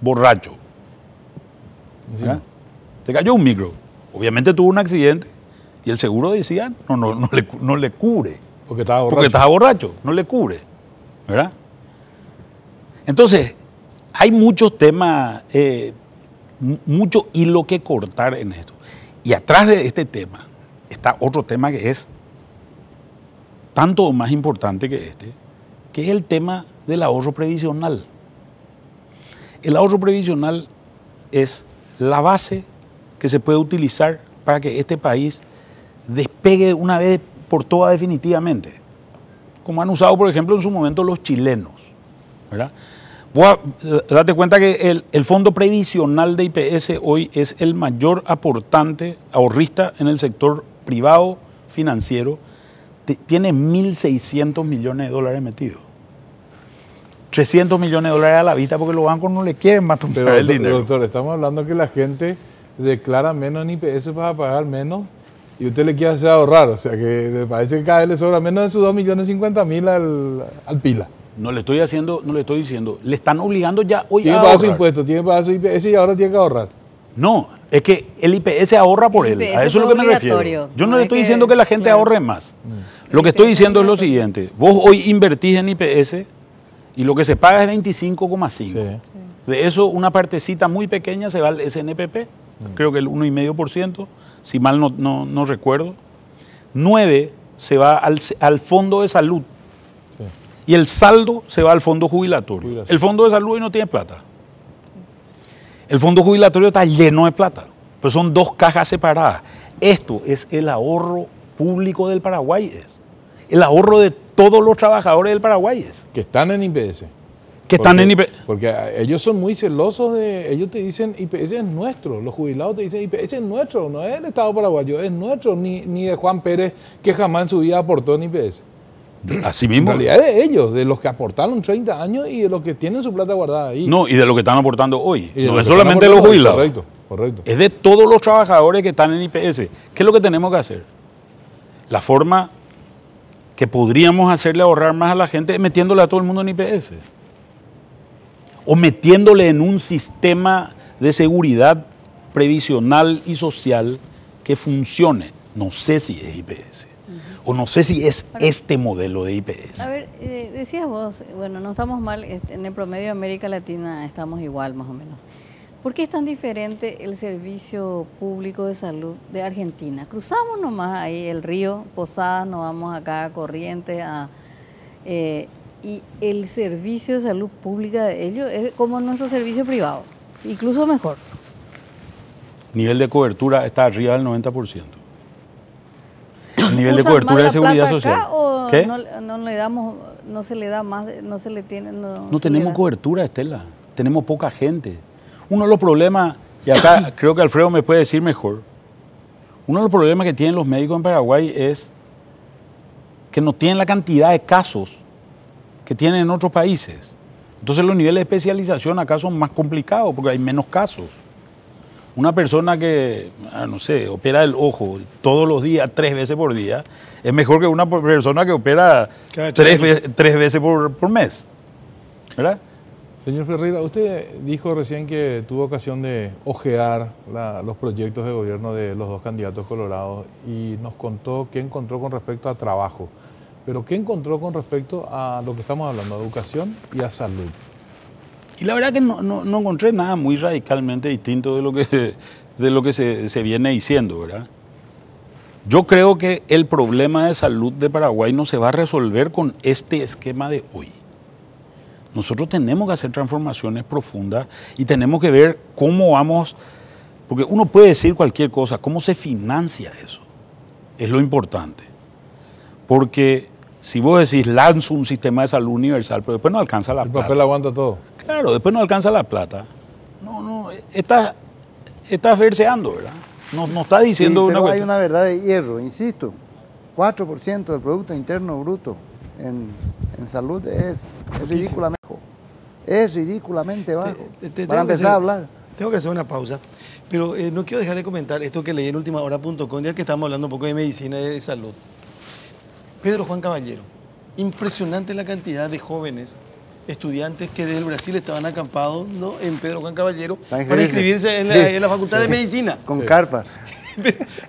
borracho. Sí. Se cayó un micro. Obviamente tuvo un accidente y el seguro decía no le cubre. Porque estaba borracho. Porque estaba borracho, no le cubre. ¿Verdad? Entonces, hay muchos temas, mucho hilo que cortar en esto. Y atrás de este tema está otro tema que es tanto o más importante que este, que es el tema del ahorro previsional. El ahorro previsional es la base que se puede utilizar para que este país despegue una vez por todas definitivamente, como han usado, por ejemplo, en su momento los chilenos, ¿verdad? Vos date cuenta que el fondo previsional de IPS hoy es el mayor aportante ahorrista en el sector privado financiero. Tiene 1.600 millones de dólares metidos. 300 millones de dólares a la vista porque los bancos no le quieren más tomar el dinero. Doctor, estamos hablando que la gente declara menos en IPS para pagar menos y usted le quiere hacer ahorrar. O sea que me parece que cada vez le sobra menos de sus 2.050.000 al pila. No le estoy diciendo, le están obligando ya hoy tiene a que pagar ahorrar. su impuesto, tiene que pagar su IPS y ahora tiene que ahorrar. No, es que el IPS ahorra por él, a eso es lo que me refiero. Yo no le estoy diciendo que la gente ahorre más. Lo que estoy diciendo es lo siguiente, vos hoy invertís en IPS y lo que se paga es 25,5. Sí. De eso una partecita muy pequeña se va al SNPP, creo que el 1,5%, si mal no recuerdo. 9 se va al fondo de salud. Y el saldo se va al fondo jubilatorio. El fondo de salud hoy no tiene plata. El fondo jubilatorio está lleno de plata. Pero son dos cajas separadas. Esto es el ahorro público del Paraguay. El ahorro de todos los trabajadores del Paraguay. Que están en IPS. Porque ellos son muy celosos de... Ellos te dicen IPS es nuestro. Los jubilados te dicen IPS es nuestro. No es del Estado paraguayo, es nuestro. Ni de Juan Pérez, que jamás en su vida aportó en IPS. Así mismo. En realidad es de ellos, de los que aportaron 30 años y de los que tienen su plata guardada ahí. No, y de lo que están aportando hoy. No es solamente de los jubilados. Correcto. Es de todos los trabajadores que están en IPS. ¿Qué es lo que tenemos que hacer? La forma que podríamos hacerle ahorrar más a la gente es metiéndole a todo el mundo en IPS. O metiéndole en un sistema de seguridad previsional y social que funcione. No sé si es IPS. O no sé si es este modelo de IPS. A ver, decías vos, bueno, no estamos mal, en el promedio de América Latina estamos igual más o menos. ¿Por qué es tan diferente el servicio público de salud de Argentina? Cruzamos nomás ahí el río Posadas, nos vamos acá a Corrientes, y el servicio de salud pública de ellos es como nuestro servicio privado, incluso mejor. Nivel de cobertura está arriba del 90%. El nivel de cobertura de seguridad social. ¿Qué? No le damos, no se le da más, no se le tiene. No tenemos cobertura, Estela. Tenemos poca gente. Uno de los problemas, y acá creo que Alfredo me puede decir mejor, uno de los problemas que tienen los médicos en Paraguay es que no tienen la cantidad de casos que tienen en otros países. Entonces los niveles de especialización acá son más complicados porque hay menos casos. Una persona que, no sé, opera el ojo todos los días, 3 veces por día, es mejor que una persona que opera 3 veces por mes. ¿Verdad? Señor Ferreira, usted dijo recién que tuvo ocasión de ojear los proyectos de gobierno de los dos candidatos colorados y nos contó qué encontró con respecto a trabajo. Pero ¿qué encontró con respecto a lo que estamos hablando, a educación y a salud? Y la verdad que no encontré nada muy radicalmente distinto de lo que se viene diciendo, ¿verdad? Yo creo que el problema de salud de Paraguay no se va a resolver con este esquema de hoy. Nosotros tenemos que hacer transformaciones profundas y tenemos que ver cómo vamos, porque uno puede decir cualquier cosa, cómo se financia eso, es lo importante. Porque si vos decís, lanzo un sistema de salud universal, pero después no alcanza la plata. El papel aguanta todo. Claro, después no alcanza la plata. No, estás verseando, ¿verdad? No está diciendo pero una hay una verdad de hierro, insisto. 4% del Producto Interno Bruto en salud es ridículamente bajo. Es ridículamente bajo. Para empezar a hablar. Tengo que hacer una pausa, pero no quiero dejar de comentar esto que leí en ultimahora.com, ya que estamos hablando un poco de medicina y de salud. Pedro Juan Caballero, impresionante la cantidad de jóvenes estudiantes que del Brasil estaban acampados, ¿no?, en Pedro Juan Caballero para inscribirse en la Facultad de Medicina. Con carpa.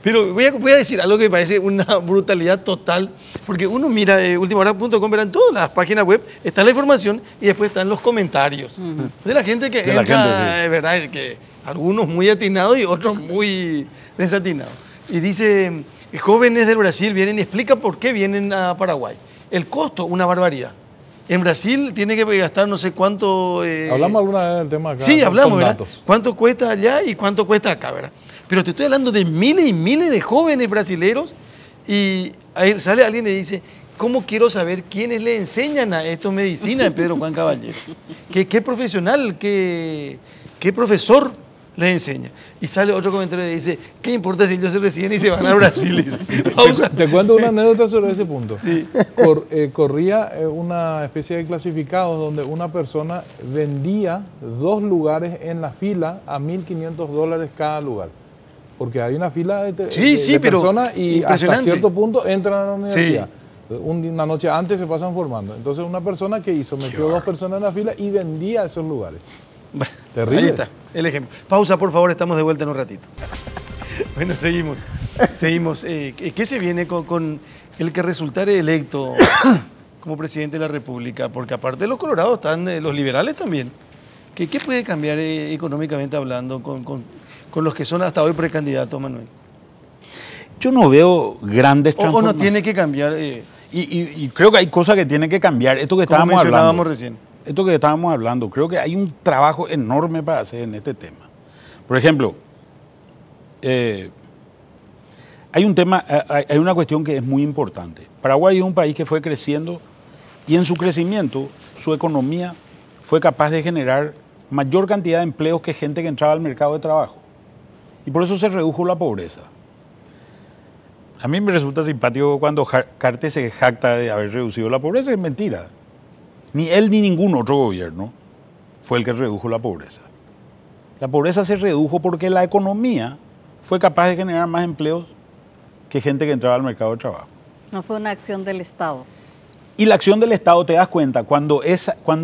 Pero voy a decir algo que me parece una brutalidad total, porque uno mira ultimahora.com, verán todas las páginas web, está la información y después están los comentarios de la gente que entra, ¿verdad? Que algunos muy atinados y otros muy desatinados. Y dice, jóvenes del Brasil vienen y explican por qué vienen a Paraguay. El costo, una barbaridad. En Brasil tiene que gastar no sé cuánto... ¿Hablamos alguna vez del tema acá? Sí, hablamos, ¿verdad? ¿Cuánto cuesta allá y cuánto cuesta acá, verdad? Pero te estoy hablando de miles y miles de jóvenes brasileros y ahí sale alguien y dice, ¿cómo quiero saber quiénes le enseñan a esto medicina en Pedro Juan Caballero? ¿Qué profesional, qué profesor les enseña? Y sale otro comentario y dice, ¿qué importa si ellos se reciben y se van a Brasil? Pausa. Te cuento una anécdota sobre ese punto. Sí. Corría una especie de clasificados donde una persona vendía 2 lugares en la fila a $1.500 cada lugar. Porque hay una fila de personas y hasta cierto punto entran a la universidad. Sí. Una noche antes se pasan formando. Entonces una persona que hizo, metió 2 personas en la fila y vendía esos lugares. Bueno, terrible. Ahí está, el ejemplo. Pausa, por favor, estamos de vuelta en un ratito. Bueno, seguimos. ¿Qué se viene con el que resultare electo como presidente de la República? Porque aparte de los colorados están los liberales también. ¿Qué puede cambiar económicamente hablando con los que son hasta hoy precandidatos, Manuel? Yo no veo grandes transformaciones. ¿O no tiene que cambiar? Y creo que hay cosas que tienen que cambiar. Esto que estábamos hablando. Recién. Esto que estábamos hablando, creo que hay un trabajo enorme para hacer en este tema. Por ejemplo, hay una cuestión que es muy importante. Paraguay es un país que fue creciendo y en su crecimiento, su economía fue capaz de generar mayor cantidad de empleos que gente que entraba al mercado de trabajo. Y por eso se redujo la pobreza. A mí me resulta simpático cuando Cartes se jacta de haber reducido la pobreza, es mentira. Ni él ni ningún otro gobierno fue el que redujo la pobreza. La pobreza se redujo porque la economía fue capaz de generar más empleos que gente que entraba al mercado de trabajo. No fue una acción del Estado. Y la acción del Estado, te das cuenta, cuando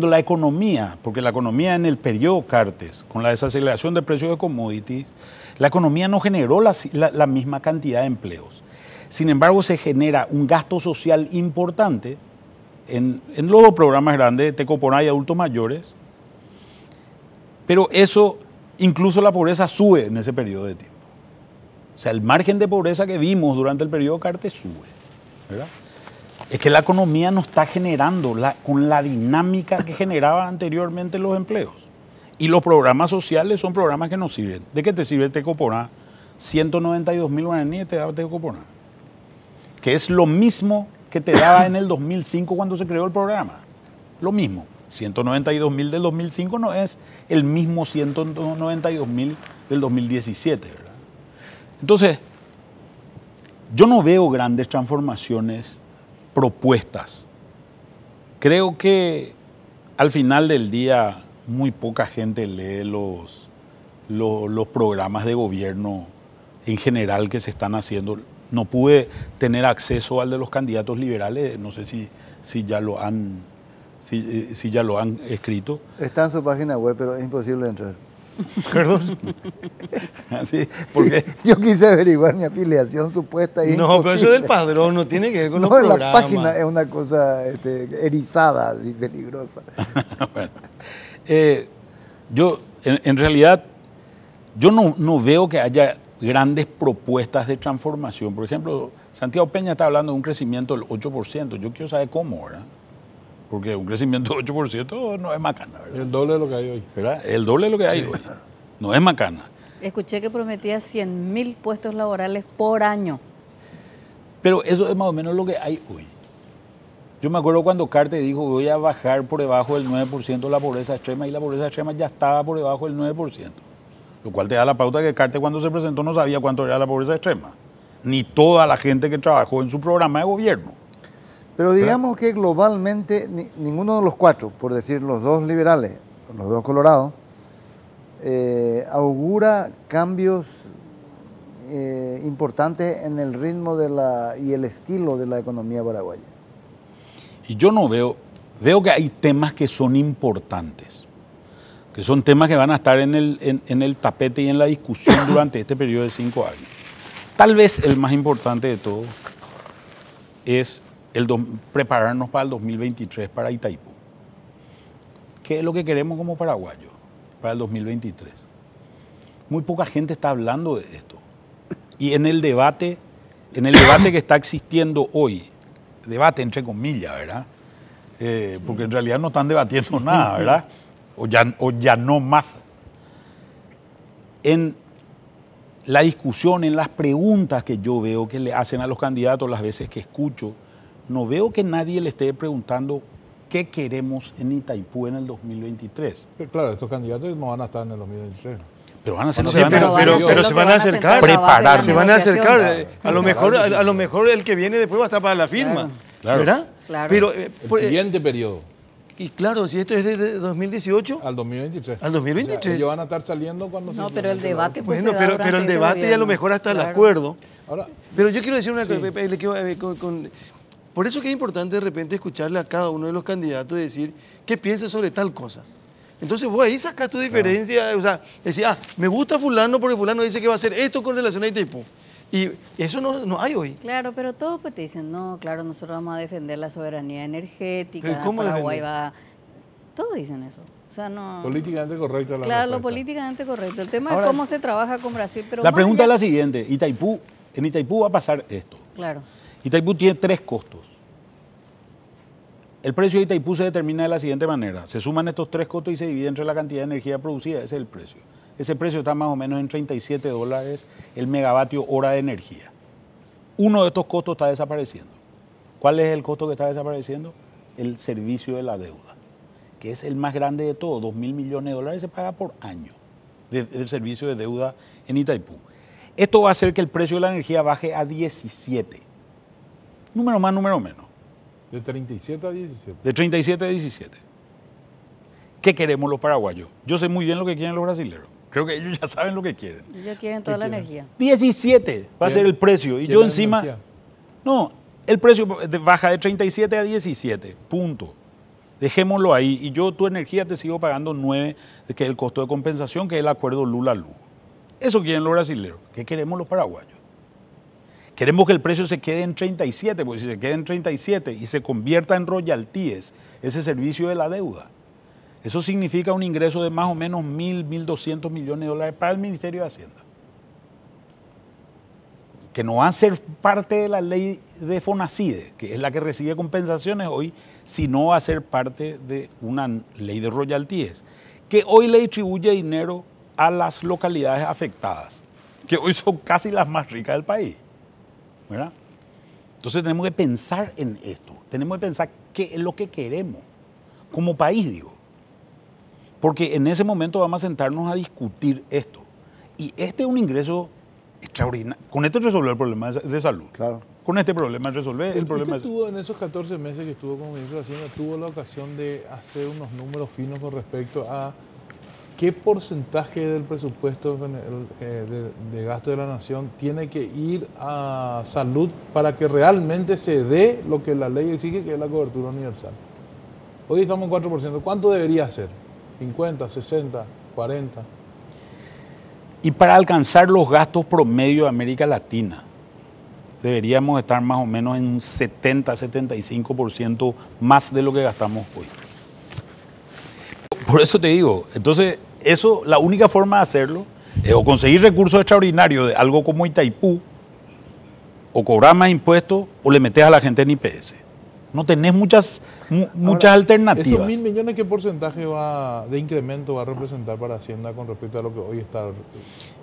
la economía, porque la economía en el periodo Cartes, con la desaceleración de precios de commodities, la economía no generó la misma cantidad de empleos. Sin embargo, se genera un gasto social importante en los 2 programas grandes, Tecoponá y adultos mayores, pero eso, incluso la pobreza sube en ese periodo de tiempo. O sea, el margen de pobreza que vimos durante el periodo Cartes sube, ¿verdad? Es que la economía no está generando con la dinámica que generaba anteriormente los empleos. Y los programas sociales son programas que nos sirven. ¿De qué te sirve Tecoponá? 192.000 guaraníes te da Tecoponá, que es lo mismo que te daba en el 2005 cuando se creó el programa. Lo mismo. 192.000 del 2005 no es el mismo 192.000 del 2017, ¿verdad? Entonces, yo no veo grandes transformaciones propuestas. Creo que al final del día muy poca gente lee los programas de gobierno en general que se están haciendo. No pude tener acceso al de los candidatos liberales, no sé si ya lo han escrito. Está en su página web, pero es imposible entrar. Perdón. ¿Sí? ¿Por qué? Yo quise averiguar mi afiliación supuesta. Y no, pero eso del padrón no tiene que ver con los programas. La página es una cosa erizada y peligrosa. Bueno, yo, en realidad, yo no veo que haya grandes propuestas de transformación. Por ejemplo, Santiago Peña está hablando de un crecimiento del 8%. Yo quiero saber cómo, ¿verdad? Porque un crecimiento del 8% no es macana, ¿verdad? El doble de lo que hay hoy. ¿Verdad? El doble de lo que hay hoy. No es macana. Escuché que prometía 100.000 puestos laborales por año. Pero eso es más o menos lo que hay hoy. Yo me acuerdo cuando Carter dijo voy a bajar por debajo del 9% la pobreza extrema, y la pobreza extrema ya estaba por debajo del 9%. Lo cual te da la pauta que Carter cuando se presentó no sabía cuánto era la pobreza extrema. Ni toda la gente que trabajó en su programa de gobierno. Pero digamos que globalmente ninguno de los cuatro, por decir los dos liberales, los dos colorados, augura cambios importantes en el ritmo y el estilo de la economía paraguaya. Y yo no veo que hay temas que son importantes, que son temas que van a estar en el tapete y en la discusión durante este periodo de 5 años. Tal vez el más importante de todo es prepararnos para el 2023, para Itaipú. ¿Qué es lo que queremos como paraguayos para el 2023? Muy poca gente está hablando de esto. Y en el debate que está existiendo hoy, debate entre comillas, ¿verdad? Porque en realidad no están debatiendo nada, ¿verdad? O ya no más. En la discusión, en las preguntas que yo veo que le hacen a los candidatos, las veces que escucho, no veo que nadie le esté preguntando qué queremos en Itaipú en el 2023. Pero claro, estos candidatos no van a estar en el 2023. Pero van a ser, pero se van a acercar, preparar, se van a acercar. A lo mejor el que viene después va a estar para la firma, claro. ¿verdad? Claro. Pero El siguiente periodo. y claro, si esto es de 2018 Al 2023. al 2023. O sea, ellos van a estar saliendo cuando No, se pero el debate pues, bueno, se da pero el durante debate este y a lo gobierno. mejor hasta el Claro. acuerdo. Ahora, Pero yo quiero decir una cosa, por eso que es importante de repente escucharle a cada uno de los candidatos y decir qué piensa sobre tal cosa. Entonces vos ahí sacás tu diferencia, o sea, decís, me gusta fulano porque fulano dice que va a hacer esto con relación a Itaipú. Y eso no hay hoy. Claro, pero todos pues te dicen, no, claro, nosotros vamos a defender la soberanía energética, ¿Pero cómo Paraguay defender? va... Todos dicen eso. O sea, no... políticamente correcta la Claro, lo respuesta. políticamente correcto. El tema Ahora, es cómo se trabaja con Brasil, pero La más pregunta es allá- la siguiente, en Itaipú va a pasar esto. Claro. Itaipú tiene 3 costos. El precio de Itaipú se determina de la siguiente manera. Se suman estos 3 costos y se divide entre la cantidad de energía producida. Ese es el precio. Ese precio está más o menos en $37 el megavatio hora de energía. Uno de estos costos está desapareciendo. ¿Cuál es el costo que está desapareciendo? El servicio de la deuda, que es el más grande de todo. 2.000 millones de dólares se paga por año del servicio de deuda en Itaipú. Esto va a hacer que el precio de la energía baje a 17. Número más, número menos. De 37 a 17. De 37 a 17. ¿Qué queremos los paraguayos? Yo sé muy bien lo que quieren los brasileños. Creo que ellos ya saben lo que quieren. Ellos quieren toda la energía. 17 va a ser el precio. Y yo encima... No, el precio baja de 37 a 17. Punto. Dejémoslo ahí. Y yo tu energía te sigo pagando 9, que es el costo de compensación, que es el acuerdo Lula-Lugo. Eso quieren los brasileños. ¿Qué queremos los paraguayos? Queremos que el precio se quede en 37, porque si se queda en 37 y se convierta en royalties, ese servicio de la deuda, eso significa un ingreso de más o menos 1.200 millones de dólares para el Ministerio de Hacienda. Que no va a ser parte de la ley de FONACIDE, que es la que recibe compensaciones hoy, sino va a ser parte de una ley de royalties, que hoy le distribuye dinero a las localidades afectadas, que hoy son casi las más ricas del país. ¿Verdad? Entonces tenemos que pensar en esto, tenemos que pensar qué es lo que queremos, como país digo, porque en ese momento vamos a sentarnos a discutir esto, y este es un ingreso extraordinario, con este resolver el problema de salud, Claro. con este problema resolver el problema ¿Usted tuvo en esos 14 meses que estuvo como ministro de Hacienda, tuvo la ocasión de hacer unos números finos con respecto a qué porcentaje del presupuesto de gasto de la nación tiene que ir a salud para que realmente se dé lo que la ley exige, que es la cobertura universal? Hoy estamos en 4%. ¿Cuánto debería ser? ¿50, 60, 40? Y para alcanzar los gastos promedio de América Latina, deberíamos estar más o menos en un 70-75% más de lo que gastamos hoy. Por eso te digo, entonces, eso, la única forma de hacerlo O conseguir recursos extraordinarios de algo como Itaipú, o cobrar más impuestos, o le metes a la gente en IPS. No tenés muchas alternativas. ¿Esos 1.000 millones qué porcentaje de incremento va a representar para Hacienda con respecto a lo que hoy está?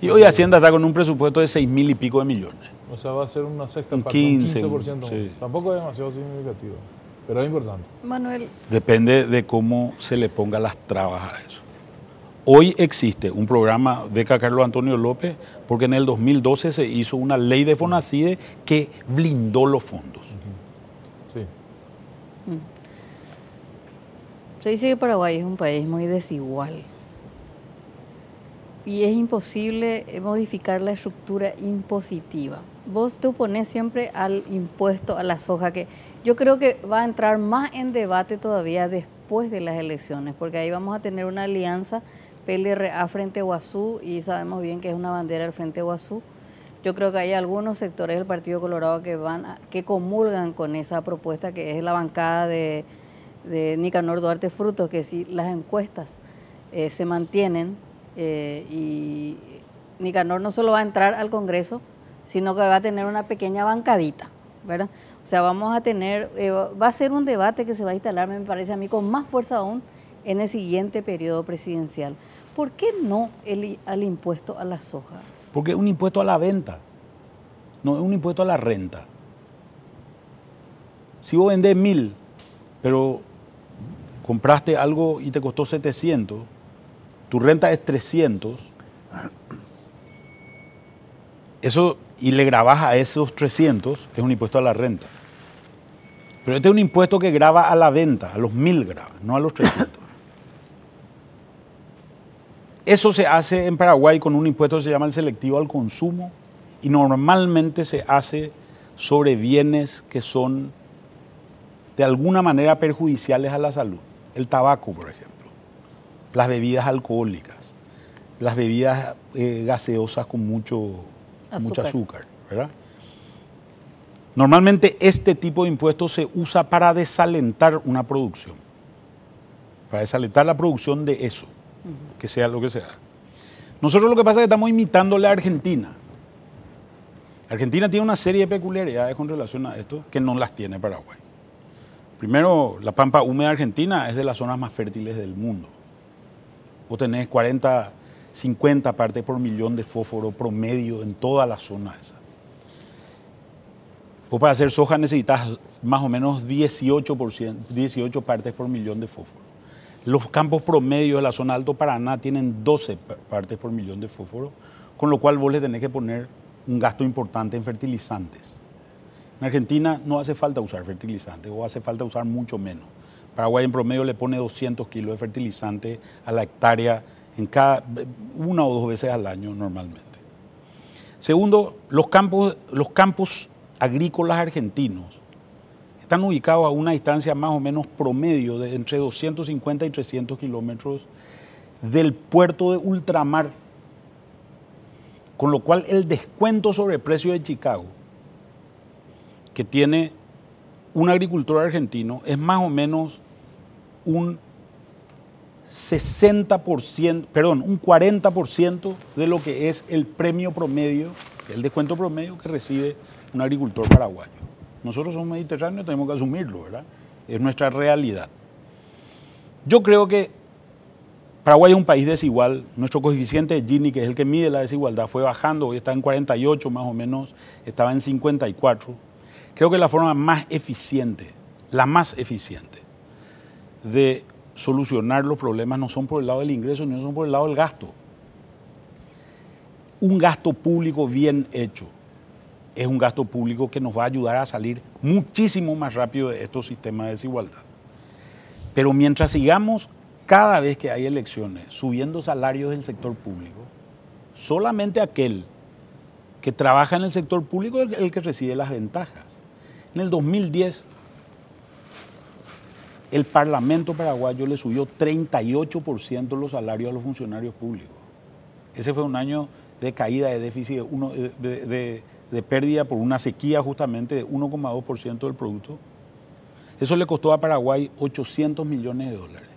Y hoy Hacienda está con un presupuesto de 6.000 y pico de millones. O sea, va a ser una sexta parte, 15, un 15%. sí. Tampoco es demasiado significativo, pero es importante. Manuel. Depende de cómo se le ponga las trabas a eso. Hoy existe un programa beca Carlos Antonio López porque en el 2012 se hizo una ley de FONACIDE que blindó los fondos. Sí. Se dice que Paraguay es un país muy desigual y es imposible modificar la estructura impositiva. Vos te opones siempre al impuesto a la soja, que yo creo que va a entrar más en debate todavía después de las elecciones, porque ahí vamos a tener una alianza PLRA Frente Guazú y sabemos bien que es una bandera del Frente Guazú. Yo creo que hay algunos sectores del Partido Colorado que comulgan con esa propuesta, que es la bancada de Nicanor Duarte Frutos, que si las encuestas se mantienen y Nicanor no solo va a entrar al Congreso, sino que va a tener una pequeña bancadita, ¿verdad? O sea, vamos a tener, va a ser un debate que se va a instalar, me parece a mí, con más fuerza aún en el siguiente periodo presidencial. ¿Por qué no al impuesto a la soja? Porque es un impuesto a la venta, no es un impuesto a la renta. Si vos vendés 1.000, pero compraste algo y te costó 700, tu renta es 300, eso, y le grabás a esos 300, es un impuesto a la renta. Pero este es un impuesto que graba a la venta, a los 1.000 graba, no a los 300. Eso se hace en Paraguay con un impuesto que se llama el selectivo al consumo y normalmente se hace sobre bienes que son de alguna manera perjudiciales a la salud. El tabaco, por ejemplo, las bebidas alcohólicas, las bebidas gaseosas con mucho azúcar, ¿verdad? Normalmente este tipo de impuestos se usa para desalentar una producción, para desalentar la producción de eso, que sea lo que sea. Nosotros lo que pasa es que estamos imitándole a Argentina. Argentina tiene una serie de peculiaridades con relación a esto que no las tiene Paraguay. Primero, la pampa húmeda argentina es de las zonas más fértiles del mundo. Vos tenés 40, 50 partes por millón de fósforo promedio en toda la zona esa. Vos para hacer soja necesitas más o menos 18 partes por millón de fósforo. Los campos promedios de la zona Alto Paraná tienen 12 partes por millón de fósforo, con lo cual vos le tenés que poner un gasto importante en fertilizantes. En Argentina no hace falta usar fertilizantes o hace falta usar mucho menos. Paraguay en promedio le pone 200 kilos de fertilizante a la hectárea en una o dos veces al año normalmente. Segundo, los campos agrícolas argentinos están ubicados a una distancia más o menos promedio de entre 250 y 300 kilómetros del puerto de ultramar, con lo cual el descuento sobre precio de Chicago que tiene un agricultor argentino es más o menos un 40% de lo que es el premio promedio, el descuento promedio que recibe un agricultor paraguayo. Nosotros somos mediterráneos, tenemos que asumirlo, ¿verdad? Es nuestra realidad. Yo creo que Paraguay es un país desigual. Nuestro coeficiente de Gini, que es el que mide la desigualdad, fue bajando. Hoy está en 48 más o menos, estaba en 54. Creo que la forma más eficiente, la más eficiente de solucionar los problemas no son por el lado del ingreso, ni son por el lado del gasto. Un gasto público bien hecho es un gasto público que nos va a ayudar a salir muchísimo más rápido de estos sistemas de desigualdad. Pero mientras sigamos, cada vez que hay elecciones, subiendo salarios del sector público, solamente aquel que trabaja en el sector público es el que recibe las ventajas. En el 2010, el Parlamento paraguayo le subió 38% los salarios a los funcionarios públicos. Ese fue un año de caída de déficit, de pérdida por una sequía justamente de 1,2% del producto. Eso le costó a Paraguay 800 millones de dólares.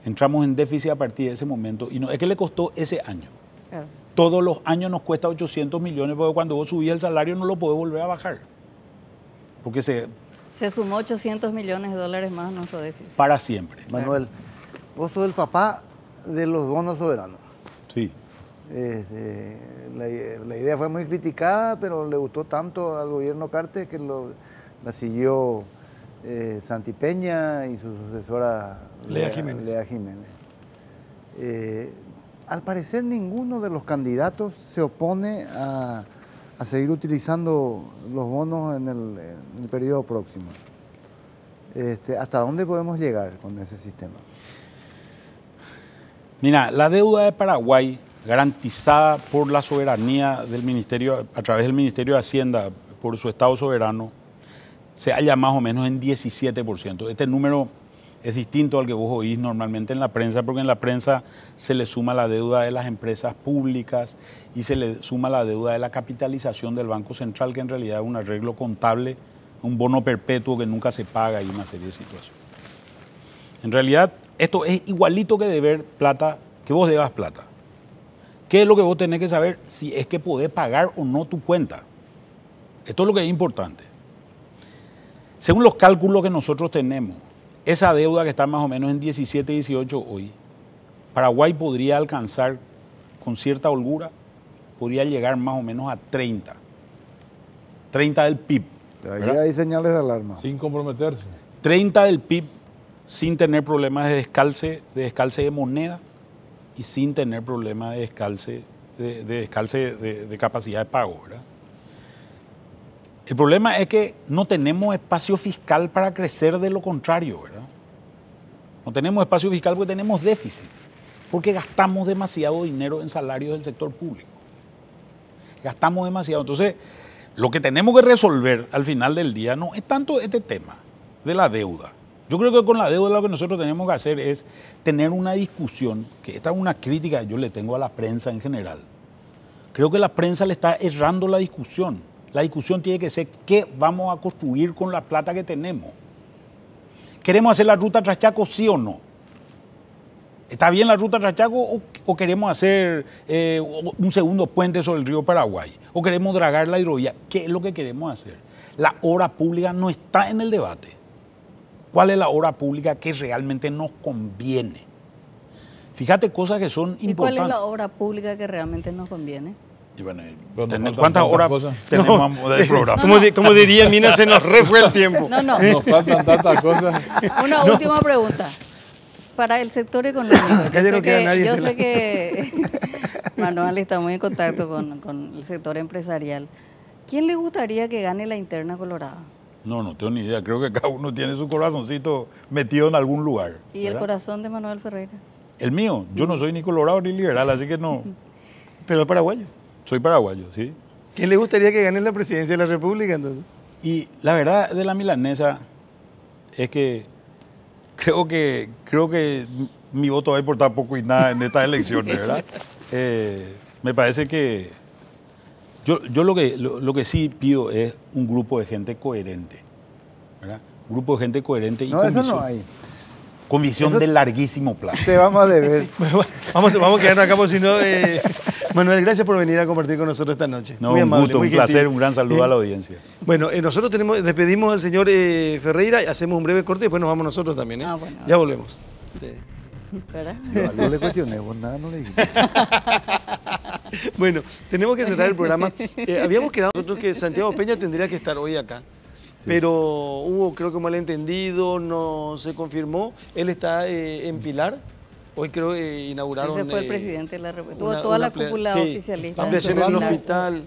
Entramos en déficit a partir de ese momento y no es que le costó ese año. Claro. Todos los años nos cuesta 800 millones, porque cuando vos subís el salario no lo podés volver a bajar. Porque se sumó 800 millones de dólares más a nuestro déficit. Para siempre. Manuel, vos sos el papá de los bonos soberanos. Sí. La idea fue muy criticada, pero le gustó tanto al gobierno Cartes que la siguió Santi Peña y su sucesora Lea Jiménez. Al parecer ninguno de los candidatos se opone a seguir utilizando los bonos en el periodo próximo. ¿Hasta dónde podemos llegar con ese sistema? Mira, la deuda de Paraguay, garantizada por la soberanía del Ministerio, a través del Ministerio de Hacienda, por su Estado soberano, se halla más o menos en 17%. Este número es distinto al que vos oís normalmente en la prensa, porque en la prensa se le suma la deuda de las empresas públicas y se le suma la deuda de la capitalización del Banco Central, que en realidad es un arreglo contable, un bono perpetuo que nunca se paga y una serie de situaciones. En realidad, esto es igualito que deber plata, que vos debas plata. ¿Qué es lo que vos tenés que saber? Si es que podés pagar o no tu cuenta. Esto es lo que es importante. Según los cálculos que nosotros tenemos, esa deuda que está más o menos en 17, 18 hoy, Paraguay podría alcanzar con cierta holgura, podría llegar más o menos a 30. 30 del PIB. Ahí hay señales de alarma. Sin comprometerse. 30 del PIB sin tener problemas de descalce de moneda y sin tener problemas de descalce de capacidad de pago, ¿verdad? El problema es que no tenemos espacio fiscal para crecer, de lo contrario, ¿verdad? No tenemos espacio fiscal porque tenemos déficit, porque gastamos demasiado dinero en salarios del sector público. Gastamos demasiado. Entonces, lo que tenemos que resolver al final del día no es tanto este tema de la deuda. Yo creo que con la deuda lo que nosotros tenemos que hacer es tener una discusión, que esta es una crítica que yo le tengo a la prensa en general. Creo que la prensa le está errando la discusión. La discusión tiene que ser qué vamos a construir con la plata que tenemos. ¿Queremos hacer la ruta Traschaco, sí o no? ¿Está bien la ruta Traschaco o queremos hacer un segundo puente sobre el río Paraguay? ¿O queremos dragar la hidrovía? ¿Qué es lo que queremos hacer? La obra pública no está en el debate. ¿Cuál es la obra pública que realmente nos conviene? Fíjate cosas que son importantes. ¿Y cuál es la obra pública que realmente nos conviene? Y bueno, Bueno, ¿cuántas horas tenemos del programa? Como diría Mina, se nos re fue el tiempo. No. Nos faltan tantas cosas. Una última pregunta. Para el sector económico, Acá ya no queda nadie. yo sé que Manuel está muy en contacto con el sector empresarial. ¿Quién le gustaría que gane la interna colorada? No tengo ni idea. Creo que cada uno tiene su corazoncito metido en algún lugar. ¿Y el corazón de Manuel Ferreira? El mío. Yo no soy ni colorado ni liberal, así que no. Pero es paraguayo. Soy paraguayo, ¿sí? ¿Quién le gustaría que gane la presidencia de la República entonces? Y la verdad de la milanesa es que creo que mi voto va a importar poco y nada en estas elecciones, ¿verdad? Me parece que yo lo que sí pido es un grupo de gente coherente, ¿verdad? Un grupo de gente coherente y No, eso no hay. con visión de larguísimo plazo. Te vamos a deber. Vamos a quedarnos acá, porque si no... Manuel, gracias por venir a compartir con nosotros esta noche. No, muy un amable, gusto, muy un placer, gentil. un gran saludo a la audiencia. Bueno, nosotros despedimos al señor Ferreira, hacemos un breve corte y después nos vamos nosotros también. Ah, bueno. Ya volvemos. ¿Verdad? Yo no le cuestioné, vos nada no le dijiste. Bueno, tenemos que cerrar el programa. Habíamos quedado nosotros que Santiago Peña tendría que estar hoy acá. Sí. Pero hubo, creo que un malentendido, no se confirmó. Él está en Pilar. Hoy creo que inauguraron... Ese fue el presidente de la República. Tuvo toda la cúpula oficialista. Ampliación en el hospital.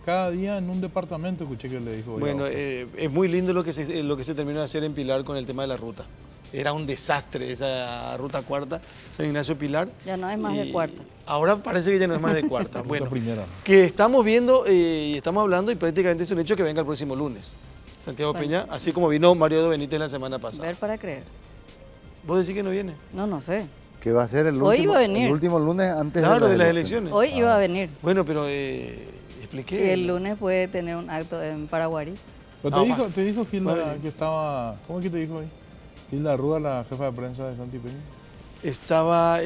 Cada día en un departamento, escuché que le dijo. Bueno, es muy lindo lo que se terminó de hacer en Pilar con el tema de la ruta. Era un desastre esa ruta cuarta, San Ignacio Pilar. Ya no es más de cuarta. Ahora parece que ya no es más de cuarta. Bueno, primera. Que estamos viendo y estamos hablando y prácticamente es un hecho que venga el próximo lunes. Santiago Peña, así como vino Mario Benítez la semana pasada. Ver para creer. ¿Vos decís que no viene? No sé. Que va a ser el último lunes antes de las elecciones. Hoy iba a venir. Bueno, pero expliqué. Y el lunes puede tener un acto en Paraguarí. ¿Te dijo Gilda que estaba... ¿Cómo es que te dijo ahí? Gilda Rúa, la jefa de prensa de Santi Peña. Estaba...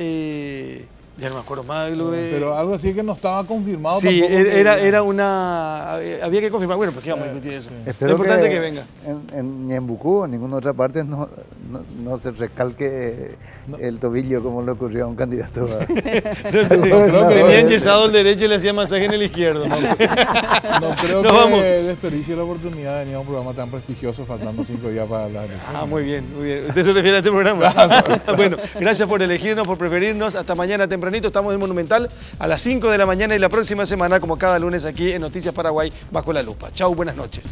Ya no me acuerdo más. Pero algo así que no estaba confirmado. Sí, tampoco era una... Había que confirmar. Bueno, pues qué vamos a discutir eso. Espero Lo importante es que venga. En Ñembucú o en ninguna otra parte no se recalque el tobillo como le ocurrió a un candidato. Creo que tenía enyesado el derecho y le hacía masaje en el izquierdo. No creo que desperdicie la oportunidad de venir a un programa tan prestigioso faltando 5 días para la elección. Ah, muy bien, muy bien. ¿Usted se refiere a este programa? Bueno, gracias por elegirnos, por preferirnos. Hasta mañana tempranito. Estamos en Monumental a las 5 de la mañana y la próxima semana, como cada lunes, aquí en Noticias Paraguay, Bajo la Lupa. Chau, buenas noches.